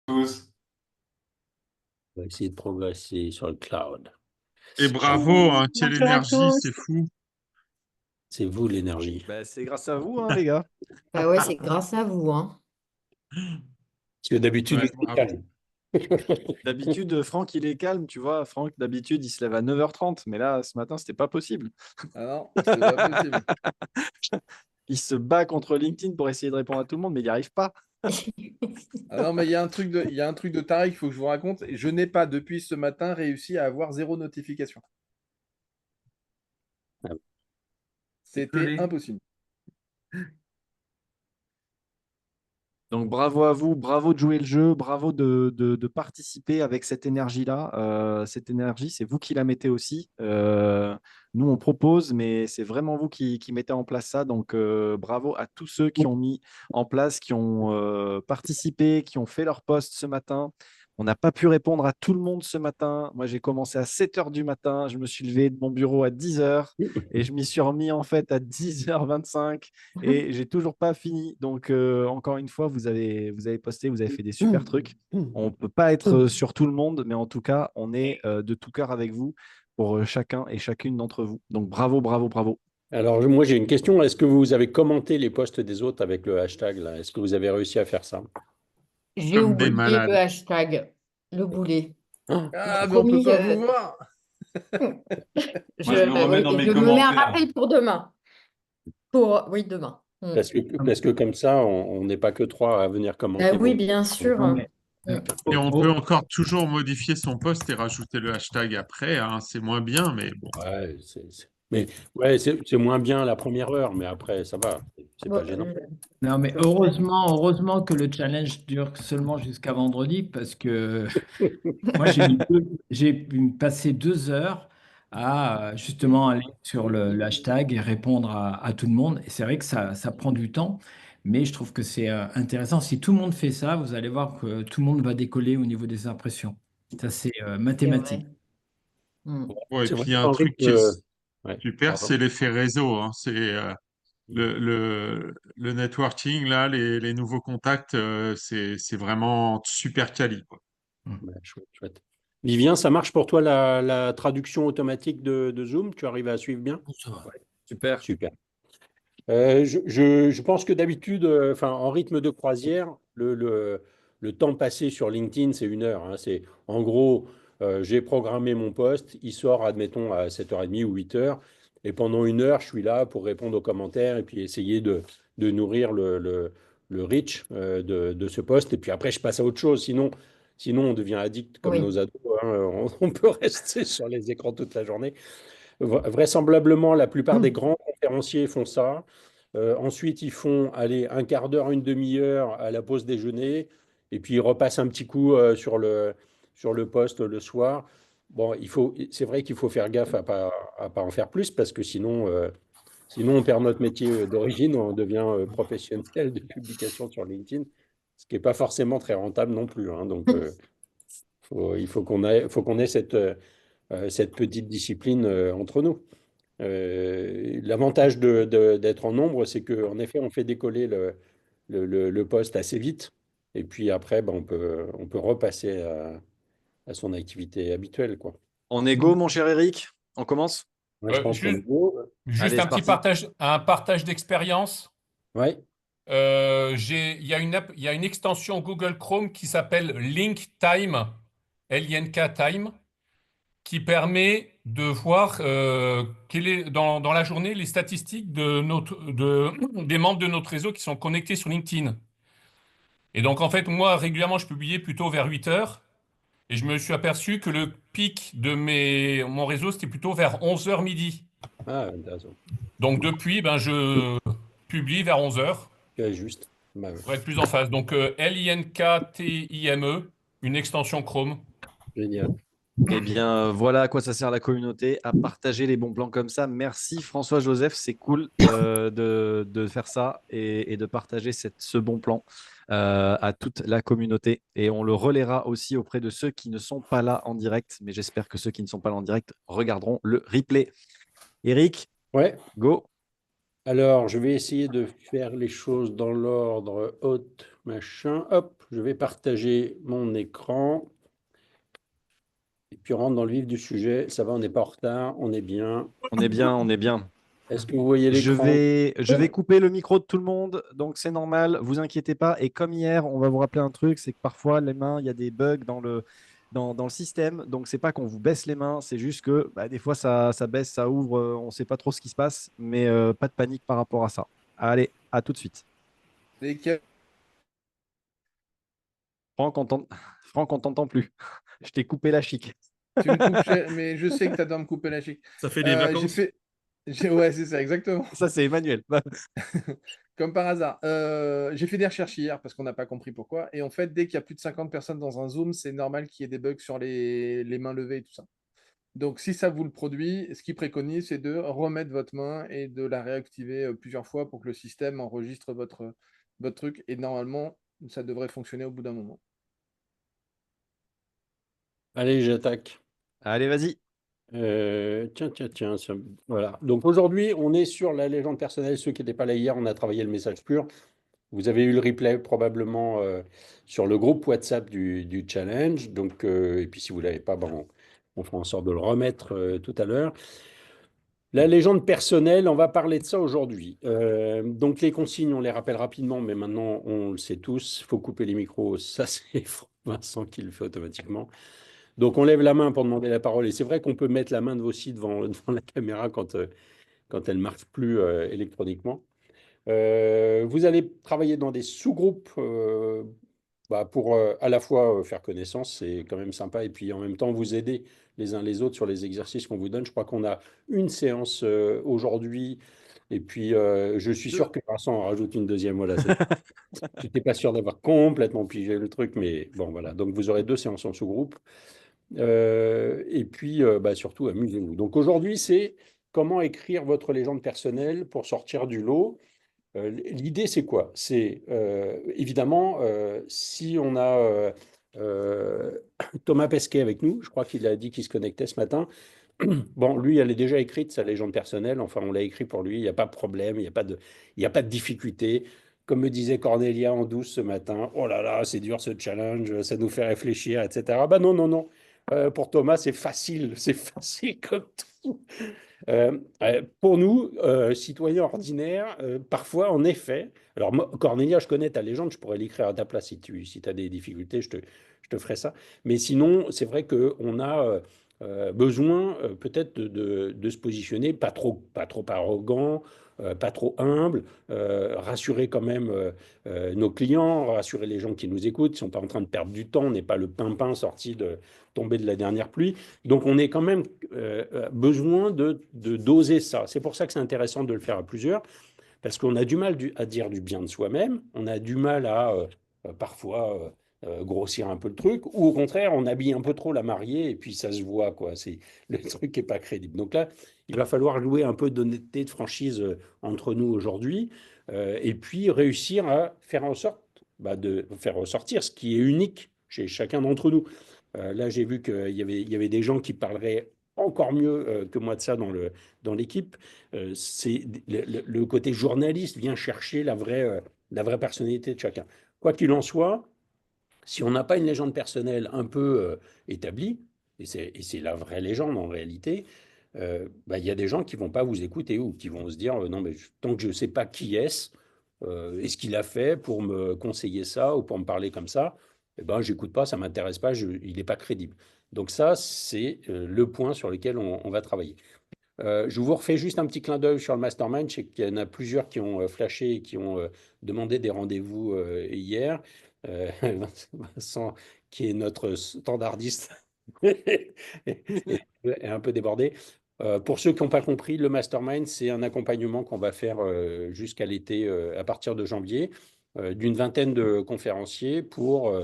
Tous. On va essayer de progresser sur le cloud. Et bravo, hein, quelle Bonjour à énergie, tous. c'est fou. C'est vous l'énergie. Bah, c'est grâce à vous, hein, les gars. Ah ouais, c'est grâce à vous, hein. Parce que d'habitude, Ouais, vous êtes bravo. calme. D'habitude, Franck, il est calme, tu vois. Franck, d'habitude, il se lève à 9h30. Mais là, ce matin, c'était pas possible. Ah non, c'est pas possible. Il se bat contre LinkedIn pour essayer de répondre à tout le monde, mais il n'y arrive pas. Ah non, mais il y a un truc de taré qu'il faut que je vous raconte. Je n'ai pas, depuis ce matin, réussi à avoir 0 notification. Ah, C'était Désolé. impossible. Donc, bravo à vous, bravo de jouer le jeu, bravo de participer avec cette énergie-là. Cette énergie, c'est vous qui la mettez aussi. Nous, on propose, mais c'est vraiment vous qui mettez en place ça. Donc, bravo à tous ceux qui ont mis en place, qui ont participé, qui ont fait leur post ce matin. On n'a pas pu répondre à tout le monde ce matin. Moi, j'ai commencé à 7 heures du matin. Je me suis levé de mon bureau à 10 heures et je m'y suis remis en fait à 10h25 et j'ai toujours pas fini. Donc, encore une fois, vous avez posté, vous avez fait des super trucs. On ne peut pas être sur tout le monde, mais en tout cas, on est de tout cœur avec vous pour chacun et chacune d'entre vous. Donc, bravo, bravo, bravo. Alors, moi, j'ai une question. Est-ce que vous avez commenté les posts des autres avec le hashtag là? Est-ce que vous avez réussi à faire ça? J'ai Comme des oublié le malades. hashtag, le boulet. Ah, Ah, mais on peut Promis, pas vous voir. Moi, je me remets dans oui, mes je me mets un commentaires. rappel pour demain. Oui, demain. parce que comme ça, on n'est pas que trois à venir commenter Oui, vos. bien sûr. Non, mais Et on peut encore toujours modifier son post et rajouter le hashtag après, hein. C'est moins bien, mais bon. Ouais, mais ouais, c'est moins bien la première heure, mais après, ça va. C'est Bon, pas gênant. non, mais je ferai. heureusement que le challenge dure seulement jusqu'à vendredi parce que moi, j'ai passé 2 heures à justement aller sur le hashtag et répondre à tout le monde. Et c'est vrai que ça prend du temps, mais je trouve que c'est intéressant. Si tout le monde fait ça, vous allez voir que tout le monde va décoller au niveau des impressions. Ça, c'est C'est mathématique. vrai. Mm. Ouais, et C'est puis vrai il y a un qu'en truc qui rythme. est Ouais, super, pardon. c'est l'effet réseau, hein. C'est le networking, là, les nouveaux contacts, c'est vraiment super quali, quoi. Ouais, chouette, chouette. Vivien, ça marche pour toi la traduction automatique de Zoom? Tu arrives à suivre bien? Ça va. Ouais, Super. super. Je pense que d'habitude, enfin, en rythme de croisière, le temps passé sur LinkedIn, c'est 1 heure, hein. En gros, j'ai programmé mon post, il sort, admettons, à 7h30 ou 8 heures, et pendant 1 heure, je suis là pour répondre aux commentaires et puis essayer de nourrir le reach de ce post. Et puis après, je passe à autre chose. Sinon on devient addict comme Oui, nos ados, hein. On peut rester sur les écrans toute la journée. Vraisemblablement, la plupart des grands conférenciers font ça. Ensuite, ils font aller un quart d'heure, une demi-heure à la pause déjeuner, et puis ils repassent un petit coup sur le poste le soir. Bon, c'est vrai qu'il faut faire gaffe à pas en faire plus, parce que sinon on perd notre métier d'origine, on devient professionnel de publication sur LinkedIn, ce qui n'est pas forcément très rentable non plus, hein. Donc, il faut qu'on ait cette petite discipline entre nous. L'avantage d'être en nombre, c'est qu'en effet, on fait décoller le poste assez vite. Et puis après, ben, on peut repasser à son activité habituelle, quoi. En égo, mon cher Eric, on commence? Moi, je pense qu'on est Juste, beau. juste Allez, un c'est petit parti. partage d'expérience. Ouais. Il y a il y a une extension Google Chrome qui s'appelle Link Time, L-I-N-K Time, qui permet de voir quelle est dans la journée les statistiques des membres de notre réseau qui sont connectés sur LinkedIn. Et donc, en fait, moi, régulièrement, je publiais plutôt vers 8 heures. Et je me suis aperçu que le pic de mon réseau, c'était plutôt vers 11 heures midi. Ah, intéressant. Donc, depuis, ben, je publie vers 11 heures. Tu as juste. Bah, ouais. Pour être plus en phase. Donc, LINKTIME, une extension Chrome. Génial. Eh bien, voilà à quoi ça sert la communauté, à partager les bons plans comme ça. Merci François-Joseph, c'est cool de faire ça et de partager ce bon plan à toute la communauté. Et on le relaiera aussi auprès de ceux qui ne sont pas là en direct, mais j'espère que ceux qui ne sont pas là en direct regarderont le replay. Eric, Ouais. go. Alors, je vais essayer de faire les choses dans l'ordre hôte, machin. Hop, je vais partager mon écran. Et puis, on rentre dans le vif du sujet. Ça va, on n'est pas en retard, on est bien. On est bien, on est bien. Est-ce que vous voyez Je l'écran? vais couper le micro de tout le monde, donc c'est normal, vous inquiétez pas. Et comme hier, on va vous rappeler un truc, c'est que parfois les mains, il y a des bugs dans le système. Donc c'est pas qu'on vous baisse les mains, c'est juste que bah, des fois ça baisse, ça ouvre, on ne sait pas trop ce qui se passe, mais pas de panique par rapport à ça. Allez, à tout de suite. Et que- Franck, Franck, on t'entend plus. Je t'ai coupé la chic. Tu me coupes, mais je sais que tu adores me couper la chic. Ça fait des J'ai vacances. fait. Ouais, c'est ça, exactement. Ça, c'est Emmanuel. Comme par hasard. J'ai fait des recherches hier parce qu'on n'a pas compris pourquoi. Et en fait, dès qu'il y a plus de 50 personnes dans un Zoom, c'est normal qu'il y ait des bugs sur les mains levées et tout ça. Donc, si ça vous le produit, ce qu'il préconise, c'est de remettre votre main et de la réactiver plusieurs fois pour que le système enregistre votre truc. Et normalement, ça devrait fonctionner au bout d'un moment. Allez, j'attaque. Allez, vas-y. Tiens, voilà. Donc aujourd'hui, on est sur la légende personnelle. Ceux qui n'étaient pas là hier, on a travaillé le message pur. Vous avez eu le replay probablement sur le groupe WhatsApp du challenge. Donc, et puis si vous ne l'avez pas, bon, on fera en sorte de le remettre tout à l'heure. La légende personnelle, on va parler de ça aujourd'hui. Donc les consignes, on les rappelle rapidement, mais maintenant on le sait tous. Il faut couper les micros. Ça, c'est Vincent qui le fait automatiquement. Donc, on lève la main pour demander la parole. Et c'est vrai qu'on peut mettre la main aussi devant la caméra quand elle ne marche plus électroniquement. Vous allez travailler dans des sous-groupes pour à la fois faire connaissance, c'est quand même sympa, et puis en même temps vous aider les uns les autres sur les exercices qu'on vous donne. Je crois qu'on a une séance aujourd'hui, et puis je suis sûr que Vincent en rajoute une deuxième. Voilà, je n'étais pas sûr d'avoir complètement pigé le truc, mais bon, voilà. Donc vous aurez 2 séances en sous-groupe. Et puis, surtout, amusez-vous. Donc aujourd'hui, c'est comment écrire votre légende personnelle pour sortir du lot. L'idée, c'est quoi? C'est évidemment, si on a Thomas Pesquet avec nous, je crois qu'il a dit qu'il se connectait ce matin. Bon, lui, elle est déjà écrite, sa légende personnelle. Enfin, on l'a écrit pour lui, il n'y a pas de problème, il y a pas de difficulté. Comme me disait Cornelia en douce ce matin, oh là là, c'est dur ce challenge, ça nous fait réfléchir, etc. Bah non, non, non. Pour Thomas, c'est facile comme tout. Pour nous, citoyens ordinaires, parfois, en effet, alors moi, Cornelia, je connais ta légende, je pourrais l'écrire à ta place si tu as des difficultés, je te ferai ça. Mais sinon, c'est vrai qu'on a besoin peut-être de se positionner, pas trop arrogant, pas trop humble, rassurer quand même nos clients, rassurer les gens qui nous écoutent, ils ne sont pas en train de perdre du temps, on n'est pas le pimpin sorti de tomber de la dernière pluie. Donc on est quand même besoin de doser ça. C'est pour ça que c'est intéressant de le faire à plusieurs, parce qu'on a du mal à dire du bien de soi-même, on a du mal à parfois grossir un peu le truc, ou au contraire, on habille un peu trop la mariée et puis ça se voit, quoi. Le truc n'est pas crédible. Donc là, il va falloir jouer un peu d'honnêteté, de franchise entre nous aujourd'hui, et puis réussir à faire en sorte de faire ressortir ce qui est unique chez chacun d'entre nous. Là, j'ai vu qu'il y avait des gens qui parleraient encore mieux que moi de ça dans l'équipe. C'est le côté journaliste vient chercher la vraie personnalité de chacun. Quoi qu'il en soit, si on n'a pas une légende personnelle un peu établie, et c'est la vraie légende en réalité, il y a des gens qui vont pas vous écouter ou qui vont se dire non, mais tant que je ne sais pas qui est-ce et ce qu'il a fait pour me conseiller ça ou pour me parler comme ça, eh ben, j'écoute pas, ça m'intéresse pas, il n'est pas crédible. Donc ça, c'est le point sur lequel on va travailler. Je vous refais juste un petit clin d'œil sur le mastermind. Je sais qu'il y en a plusieurs qui ont flashé et qui ont demandé des rendez-vous hier. Vincent, qui est notre standardiste, est un peu débordé. Pour ceux qui n'ont pas compris, le mastermind, c'est un accompagnement qu'on va faire jusqu'à l'été, à partir de janvier, d'une vingtaine de conférenciers pour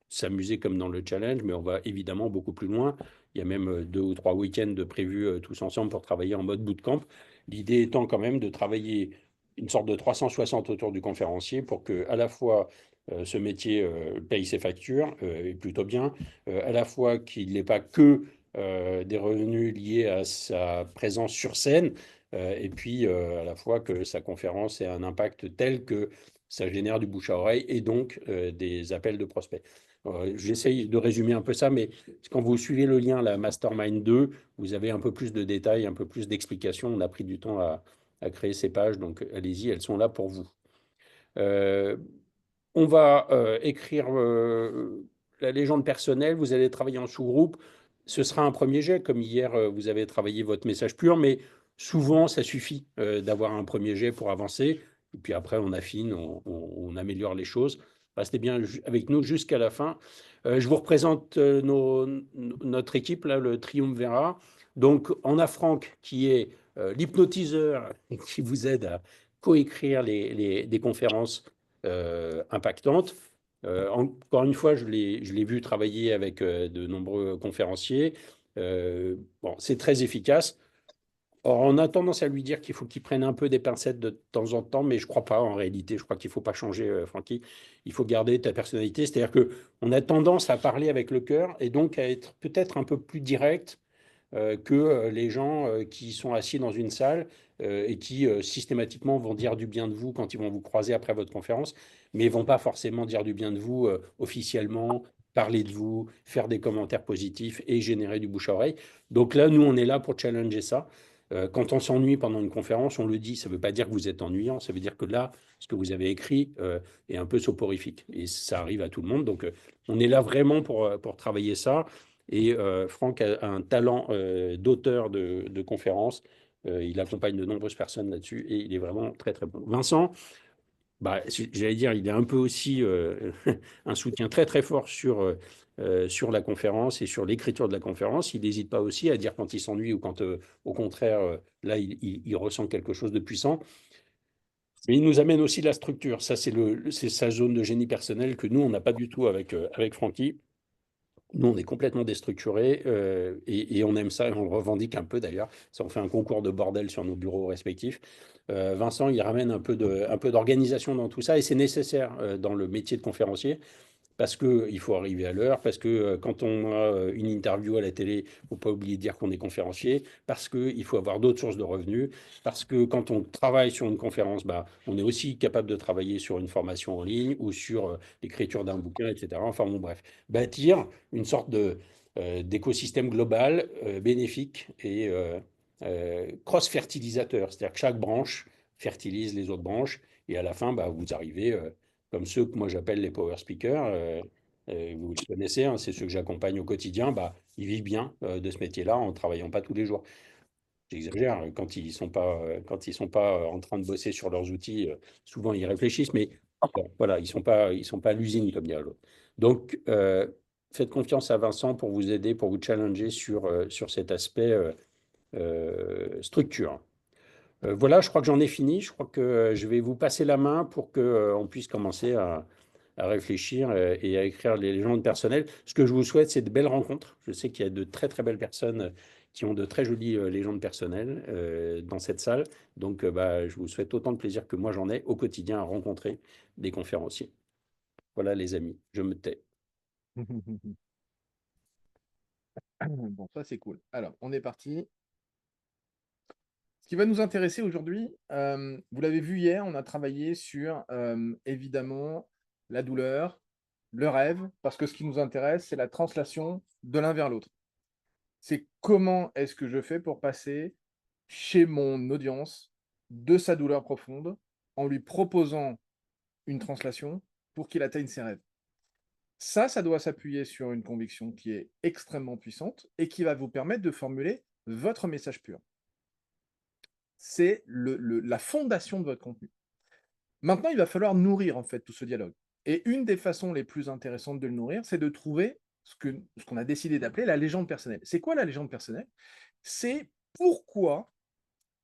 s'amuser comme dans le challenge, mais on va évidemment beaucoup plus loin. Il y a même 2 ou 3 week-ends de prévus tous ensemble pour travailler en mode bootcamp. L'idée étant quand même de travailler une sorte de 360 autour du conférencier pour que à la fois ce métier paye ses factures et plutôt bien, à la fois qu'il n'ait pas que des revenus liés à sa présence sur scène, et puis à la fois que sa conférence ait un impact tel que ça génère du bouche à oreille et donc des appels de prospects. J'essaye de résumer un peu ça, mais quand vous suivez le lien, la Mastermind 2, vous avez un peu plus de détails, un peu plus d'explications. On a pris du temps à créer ces pages, donc allez-y, elles sont là pour vous. Euh, on va écrire la légende personnelle, vous allez travailler en sous-groupe. Ce sera un premier jet, comme hier, vous avez travaillé votre message pur, mais souvent, ça suffit d'avoir un premier jet pour avancer. Et puis après, on affine, on améliore les choses. Restez bien avec nous jusqu'à la fin. Je vous représente notre équipe, là, le Triumvirat. Donc, on a Franck qui est l'hypnotiseur qui vous aide à coécrire des conférences impactante. Encore une fois, je l'ai vu travailler avec de nombreux conférenciers. Bon, c'est très efficace. Or, on a tendance à lui dire qu'il faut qu'il prenne un peu des pincettes de temps en temps, mais je ne crois pas en réalité. Je crois qu'il ne faut pas changer, Francky. Il faut garder ta personnalité. C'est-à-dire qu'on a tendance à parler avec le cœur et donc à être peut-être un peu plus direct que les gens qui sont assis dans une salle et qui systématiquement vont dire du bien de vous quand ils vont vous croiser après votre conférence, mais ne vont pas forcément dire du bien de vous officiellement, parler de vous, faire des commentaires positifs et générer du bouche à oreille. Donc là, nous, on est là pour challenger ça. Quand on s'ennuie pendant une conférence, on le dit, ça ne veut pas dire que vous êtes ennuyant, ça veut dire que là, ce que vous avez écrit est un peu soporifique. Et ça arrive à tout le monde. Donc, on est là vraiment pour travailler ça. Et Franck a un talent d'auteur de conférences. Il accompagne de nombreuses personnes là-dessus et il est vraiment très, très bon. Vincent, bah, j'allais dire, il est un peu aussi un soutien très, très fort sur la conférence et sur l'écriture de la conférence. Il n'hésite pas aussi à dire quand il s'ennuie ou quand, au contraire, là, il ressent quelque chose de puissant. Mais il nous amène aussi la structure. Ça, c'est sa zone de génie personnel que nous, on n'a pas du tout avec Francky. Nous, on est complètement déstructurés et on aime ça et on le revendique un peu d'ailleurs. Ça, on fait un concours de bordel sur nos bureaux respectifs. Vincent, il ramène un peu d'organisation dans tout ça et c'est nécessaire dans le métier de conférencier parce qu'il faut arriver à l'heure, parce que quand on a une interview à la télé, il ne faut pas oublier de dire qu'on est conférencier, parce qu'il faut avoir d'autres sources de revenus, parce que quand on travaille sur une conférence, bah, on est aussi capable de travailler sur une formation en ligne ou sur l'écriture d'un bouquin, etc. Enfin bon, bref, bâtir une sorte d'écosystème global, bénéfique et cross-fertilisateur, c'est-à-dire que chaque branche fertilise les autres branches, et à la fin, bah, vous arrivez comme ceux que moi j'appelle les power speakers, vous les connaissez, hein, c'est ceux que j'accompagne au quotidien, bah, ils vivent bien de ce métier-là en ne travaillant pas tous les jours. J'exagère, quand ils sont pas en train de bosser sur leurs outils, souvent ils réfléchissent, mais bon, voilà, ils sont pas à l'usine comme dirait l'autre. Donc, faites confiance à Vincent pour vous aider, pour vous challenger sur cet aspect structure. Voilà, je crois que j'en ai fini. Je crois que je vais vous passer la main pour qu'on puisse commencer à réfléchir et à écrire les légendes personnelles. Ce que je vous souhaite, c'est de belles rencontres. Je sais qu'il y a de très, très belles personnes qui ont de très jolies légendes personnelles dans cette salle. Donc, bah, je vous souhaite autant de plaisir que moi j'en ai au quotidien à rencontrer des conférenciers. Voilà, les amis, je me tais. Bon, ça c'est cool. Alors, on est parti. Ce qui va nous intéresser aujourd'hui, vous l'avez vu hier, on a travaillé sur évidemment la douleur, le rêve, parce que ce qui nous intéresse, c'est la translation de l'un vers l'autre. C'est comment est-ce que je fais pour passer chez mon audience de sa douleur profonde en lui proposant une translation pour qu'il atteigne ses rêves. Ça doit s'appuyer sur une conviction qui est extrêmement puissante et qui va vous permettre de formuler votre message pur. C'est la fondation de votre contenu. Maintenant, il va falloir nourrir en fait tout ce dialogue. Et une des façons les plus intéressantes de le nourrir, c'est de trouver ce qu'on a décidé d'appeler la légende personnelle. C'est quoi la légende personnelle? C'est pourquoi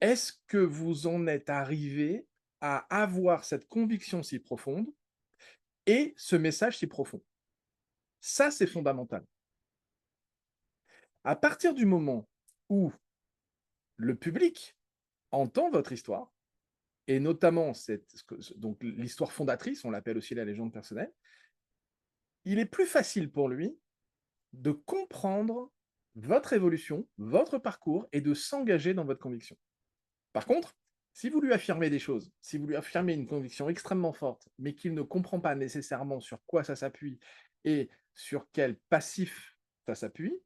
est-ce que vous en êtes arrivé à avoir cette conviction si profonde et ce message si profond. Ça, c'est fondamental. À partir du moment où le public entend votre histoire, et notamment donc l'histoire fondatrice, on l'appelle aussi la légende personnelle, il est plus facile pour lui de comprendre votre évolution, votre parcours et de s'engager dans votre conviction. Par contre, si vous lui affirmez des choses, si vous lui affirmez une conviction extrêmement forte, mais qu'il ne comprend pas nécessairement sur quoi ça s'appuie et sur quel passif ça s'appuie,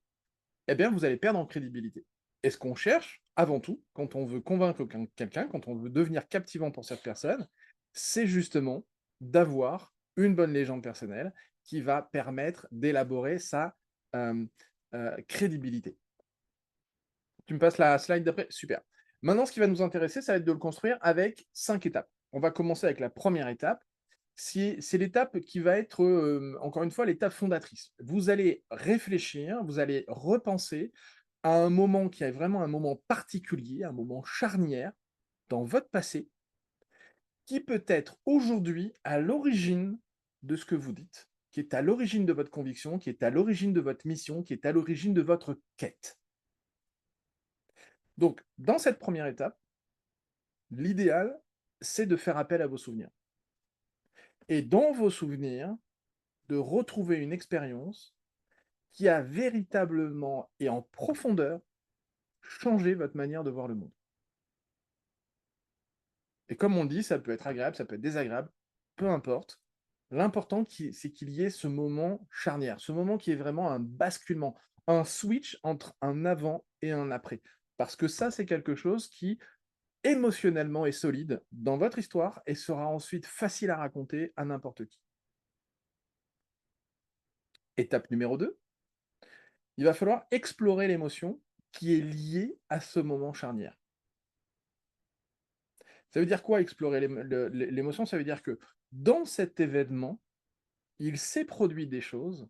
eh bien, vous allez perdre en crédibilité. Et ce qu'on cherche, avant tout, quand on veut convaincre quelqu'un, quand on veut devenir captivant pour cette personne, c'est justement d'avoir une bonne légende personnelle qui va permettre d'élaborer sa euh, crédibilité. Tu me passes la slide d'après? Super. Maintenant, ce qui va nous intéresser, ça va être de le construire avec 5 étapes. On va commencer avec la première étape. C'est l'étape qui va être, encore une fois, l'étape fondatrice. Vous allez réfléchir, vous allez repenser à un moment qui est vraiment un moment particulier, un moment charnière dans votre passé, qui peut être aujourd'hui à l'origine de ce que vous dites, qui est à l'origine de votre conviction, qui est à l'origine de votre mission, qui est à l'origine de votre quête. Donc, dans cette première étape, l'idéal, c'est de faire appel à vos souvenirs. Et dans vos souvenirs, de retrouver une expérience qui a véritablement et en profondeur changé votre manière de voir le monde. Et comme on dit, ça peut être agréable, ça peut être désagréable, peu importe. L'important, c'est qu'il y ait ce moment charnière, ce moment qui est vraiment un basculement, un switch entre un avant et un après. Parce que ça, c'est quelque chose qui, émotionnellement, est solide dans votre histoire et sera ensuite facile à raconter à n'importe qui. Étape numéro 2, il va falloir explorer l'émotion qui est liée à ce moment charnière. Ça veut dire quoi, explorer l'émotion? Ça veut dire que dans cet événement, il s'est produit des choses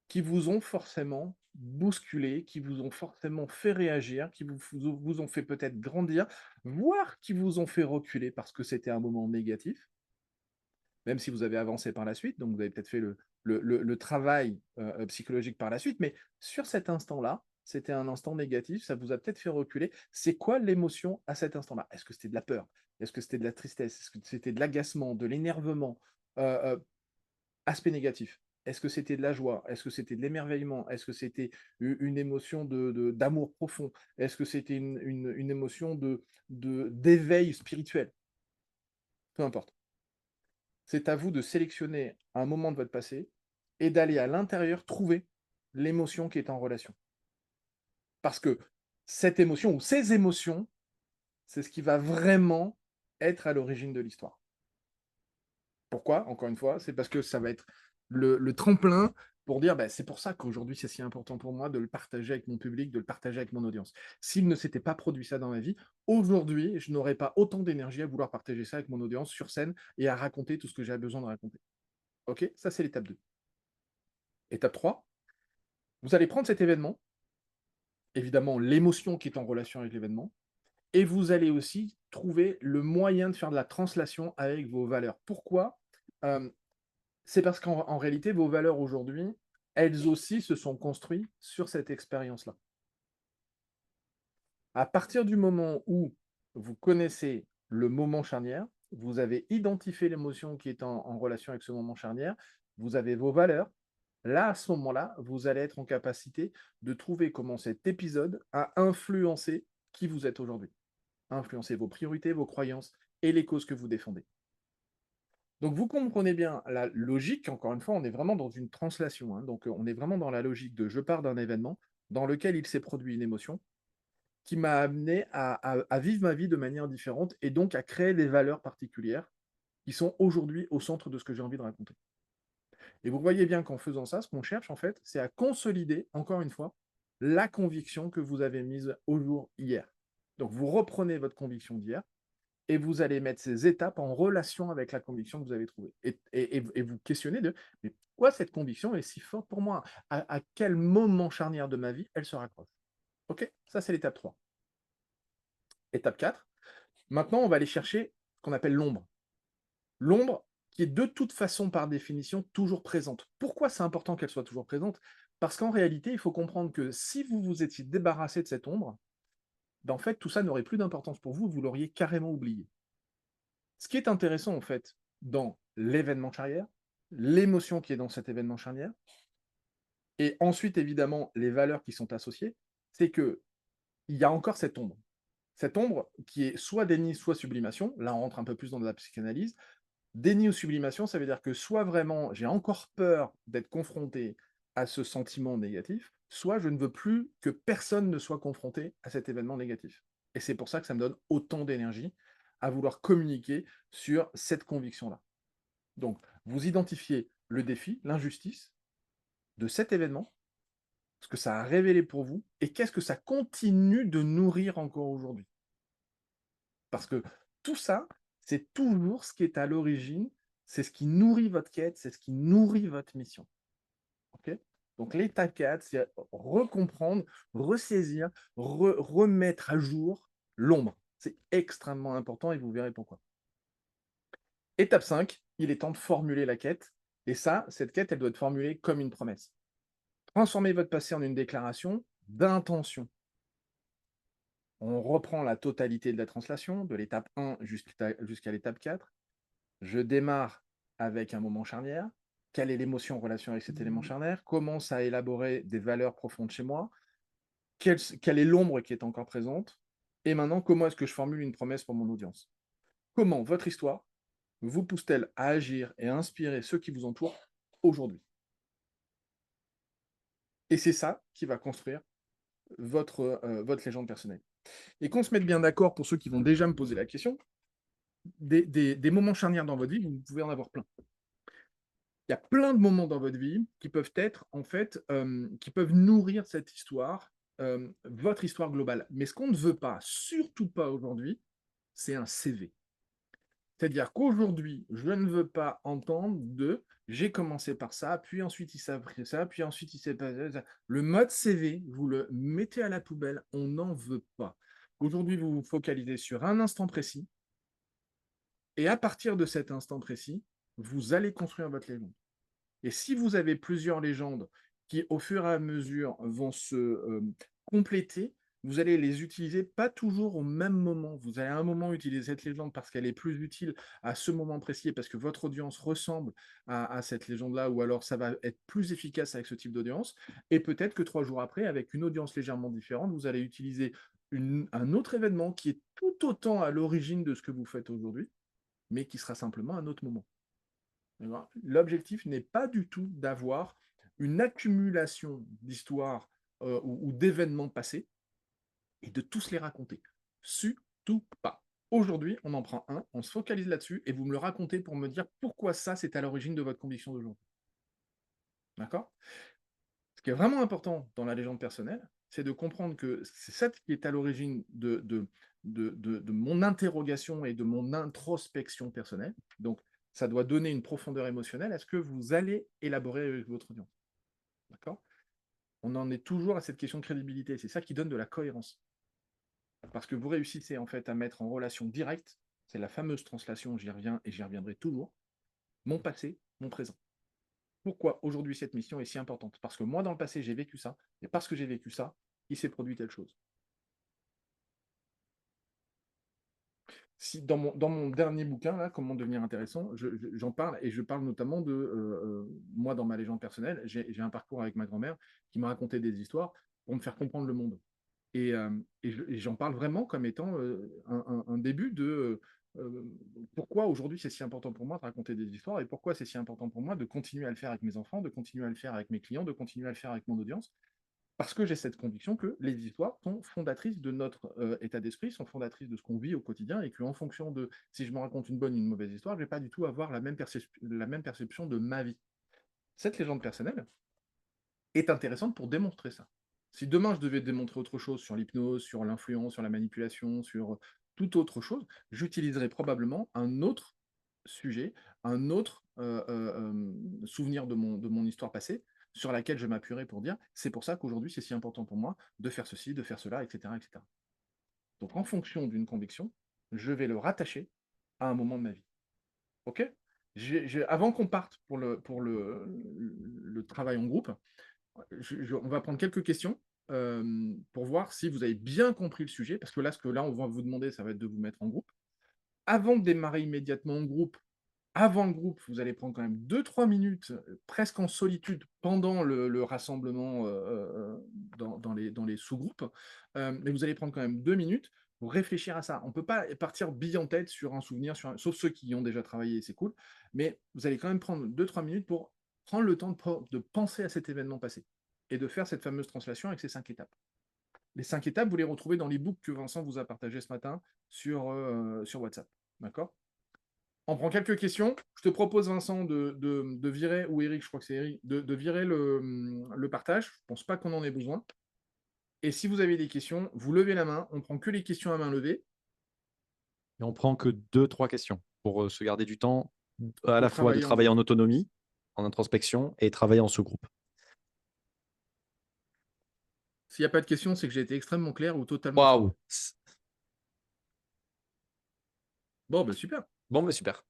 qui vous ont forcément bousculé, qui vous ont forcément fait réagir, qui vous ont fait peut-être grandir, voire qui vous ont fait reculer parce que c'était un moment négatif, même si vous avez avancé par la suite, donc vous avez peut-être fait le travail psychologique par la suite, mais sur cet instant-là, c'était un instant négatif, ça vous a peut-être fait reculer. C'est quoi l'émotion à cet instant-là? Est-ce que c'était de la peur? Est-ce que c'était de la tristesse? Est-ce que c'était de l'agacement, de l'énervement? Aspect négatif. Est-ce que c'était de la joie? Est-ce que c'était de l'émerveillement? Est-ce que c'était une émotion d'amour profond? Est-ce que c'était une émotion d'éveil spirituel? Peu importe. C'est à vous de sélectionner un moment de votre passé et d'aller à l'intérieur trouver l'émotion qui est en relation. Parce que cette émotion ou ces émotions, c'est ce qui va vraiment être à l'origine de l'histoire. Pourquoi? Encore une fois, c'est parce que ça va être le tremplin pour dire, bah, c'est pour ça qu'aujourd'hui, c'est si important pour moi de le partager avec mon public, de le partager avec mon audience. S'il ne s'était pas produit ça dans ma vie, aujourd'hui, je n'aurais pas autant d'énergie à vouloir partager ça avec mon audience sur scène et à raconter tout ce que j'ai besoin de raconter. OK? Ça, c'est l'étape 2. Étape 3, vous allez prendre cet événement, évidemment l'émotion qui est en relation avec l'événement, et vous allez aussi trouver le moyen de faire de la translation avec vos valeurs. Pourquoi? C'est parce qu'en réalité, vos valeurs aujourd'hui, elles aussi se sont construites sur cette expérience-là. À partir du moment où vous connaissez le moment charnière, vous avez identifié l'émotion qui est en relation avec ce moment charnière, vous avez vos valeurs, là, à ce moment-là, vous allez être en capacité de trouver comment cet épisode a influencé qui vous êtes aujourd'hui, influencé vos priorités, vos croyances et les causes que vous défendez. Donc, vous comprenez bien la logique, encore une fois, on est vraiment dans une translation, hein. Donc, on est vraiment dans la logique de je pars d'un événement dans lequel il s'est produit une émotion qui m'a amené à vivre ma vie de manière différente et donc à créer des valeurs particulières qui sont aujourd'hui au centre de ce que j'ai envie de raconter. Et vous voyez bien qu'en faisant ça, ce qu'on cherche, en fait, c'est à consolider, encore une fois, la conviction que vous avez mise au jour hier. Donc, vous reprenez votre conviction d'hier, et vous allez mettre ces étapes en relation avec la conviction que vous avez trouvée. Et vous questionnez de, mais pourquoi cette conviction est si forte pour moi? À quel moment charnière de ma vie elle se raccroche? OK, ça c'est l'étape 3. Étape 4, maintenant on va aller chercher ce qu'on appelle l'ombre. L'ombre qui est de toute façon, par définition, toujours présente. Pourquoi c'est important qu'elle soit toujours présente? Parce qu'en réalité, il faut comprendre que si vous vous étiez débarrassé de cette ombre, ben en fait, tout ça n'aurait plus d'importance pour vous, vous l'auriez carrément oublié. Ce qui est intéressant, en fait, dans l'événement charnière, l'émotion qui est dans cet événement charnière, et ensuite, évidemment, les valeurs qui sont associées, c'est qu'il y a encore cette ombre. Cette ombre qui est soit déni, soit sublimation, là on rentre un peu plus dans de la psychanalyse. Déni ou sublimation, ça veut dire que soit vraiment j'ai encore peur d'être confronté à ce sentiment négatif, soit je ne veux plus que personne ne soit confronté à cet événement négatif. Et c'est pour ça que ça me donne autant d'énergie à vouloir communiquer sur cette conviction-là. Donc, vous identifiez le défi, l'injustice de cet événement, ce que ça a révélé pour vous, et qu'est-ce que ça continue de nourrir encore aujourd'hui. Parce que tout ça, c'est toujours ce qui est à l'origine, c'est ce qui nourrit votre quête, c'est ce qui nourrit votre mission. Okay. Donc l'étape 4, c'est recomprendre, ressaisir, remettre à jour l'ombre. C'est extrêmement important et vous verrez pourquoi. Étape 5, il est temps de formuler la quête. Et ça, cette quête, elle doit être formulée comme une promesse. Transformez votre passé en une déclaration d'intention. On reprend la totalité de la translation, de l'étape 1 jusqu'à l'étape 4. Je démarre avec un moment charnière. Quelle est l'émotion en relation avec cet élément charnière? Commence à élaborer des valeurs profondes chez moi. Quelle est l'ombre qui est encore présente? Et maintenant, comment est-ce que je formule une promesse pour mon audience? Comment votre histoire vous pousse-t-elle à agir et à inspirer ceux qui vous entourent aujourd'hui? Et c'est ça qui va construire votre légende personnelle. Et qu'on se mette bien d'accord, pour ceux qui vont déjà me poser la question, des moments charnières dans votre vie, vous pouvez en avoir plein. Il y a plein de moments dans votre vie qui peuvent être, en fait, qui peuvent nourrir cette histoire, votre histoire globale. Mais ce qu'on ne veut pas, surtout pas aujourd'hui, c'est un CV. C'est-à-dire qu'aujourd'hui, je ne veux pas entendre de j'ai commencé par ça, puis ensuite il s'est pris ça, puis ensuite il s'est passé ça. Le mode CV, vous le mettez à la poubelle, on n'en veut pas. Aujourd'hui, vous vous focalisez sur un instant précis, et à partir de cet instant précis, vous allez construire votre légende. Et si vous avez plusieurs légendes qui, au fur et à mesure, vont se compléter, vous allez les utiliser pas toujours au même moment. Vous allez à un moment utiliser cette légende parce qu'elle est plus utile à ce moment précis, parce que votre audience ressemble à cette légende-là, ou alors ça va être plus efficace avec ce type d'audience. Et peut-être que 3 jours après, avec une audience légèrement différente, vous allez utiliser un autre événement qui est tout autant à l'origine de ce que vous faites aujourd'hui, mais qui sera simplement un autre moment. L'objectif n'est pas du tout d'avoir une accumulation d'histoires ou d'événements passés et de tous les raconter. Surtout pas. Aujourd'hui, on en prend un, on se focalise là-dessus et vous me le racontez pour me dire pourquoi ça, c'est à l'origine de votre conviction d'aujourd'hui. D'accord? Ce qui est vraiment important dans la légende personnelle, c'est de comprendre que c'est ça qui est à l'origine de mon interrogation et de mon introspection personnelle. Donc, ça doit donner une profondeur émotionnelle à ce que vous allez élaborer avec votre audience. D'accord? On en est toujours à cette question de crédibilité. C'est ça qui donne de la cohérence. Parce que vous réussissez en fait à mettre en relation directe, c'est la fameuse translation, j'y reviens et j'y reviendrai toujours, mon passé, mon présent. Pourquoi aujourd'hui cette mission est si importante? Parce que moi, dans le passé, j'ai vécu ça, et parce que j'ai vécu ça, il s'est produit telle chose. Si, dans mon dernier bouquin, là, Comment devenir intéressant, j'en parle, et je parle notamment de moi, dans ma légende personnelle, j'ai un parcours avec ma grand-mère qui m'a raconté des histoires pour me faire comprendre le monde. Et j'en parle vraiment comme étant un début de pourquoi aujourd'hui c'est si important pour moi de raconter des histoires, et pourquoi c'est si important pour moi de continuer à le faire avec mes enfants, de continuer à le faire avec mes clients, de continuer à le faire avec mon audience. Parce que j'ai cette conviction que les histoires sont fondatrices de notre état d'esprit, sont fondatrices de ce qu'on vit au quotidien, et qu'en fonction de si je me raconte une bonne ou une mauvaise histoire, je ne vais pas du tout avoir la même perception de ma vie. Cette légende personnelle est intéressante pour démontrer ça. Si demain je devais démontrer autre chose sur l'hypnose, sur l'influence, sur la manipulation, sur toute autre chose, j'utiliserais probablement un autre sujet, un autre souvenir de mon histoire passée, sur laquelle je m'appuierais pour dire c'est pour ça qu'aujourd'hui c'est si important pour moi de faire ceci, de faire cela, etc. etc. Donc en fonction d'une conviction, je vais le rattacher à un moment de ma vie. Ok? Avant qu'on parte pour le travail en groupe, on va prendre quelques questions pour voir si vous avez bien compris le sujet, parce que là, on va vous demander, ça va être de vous mettre en groupe. Avant de démarrer immédiatement en groupe, avant le groupe, vous allez prendre quand même 2-3 minutes, presque en solitude, pendant le rassemblement dans les sous-groupes. Mais vous allez prendre quand même 2 minutes, Faut réfléchir à ça. On ne peut pas partir bille en tête sur un souvenir, sauf ceux qui y ont déjà travaillé, c'est cool. Mais vous allez quand même prendre 2-3 minutes pour prendre le temps de penser à cet événement passé et de faire cette fameuse translation avec ces 5 étapes. Les 5 étapes, vous les retrouvez dans l'e-book que Vincent vous a partagé ce matin sur WhatsApp. D'accord? On prend quelques questions. Je te propose, Vincent, de virer, ou Eric, je crois que c'est Eric, de virer le partage. Je ne pense pas qu'on en ait besoin. Et si vous avez des questions, vous levez la main. On prend que les questions à main levée. Et on prend que 2-3 questions pour se garder du temps à la fois de travailler travailler en groupe. autonomie, en introspection et travailler en sous-groupe. S'il n'y a pas de questions, c'est que j'ai été extrêmement clair ou totalement faux. Waouh! Bon, ben super. Bon, mais super.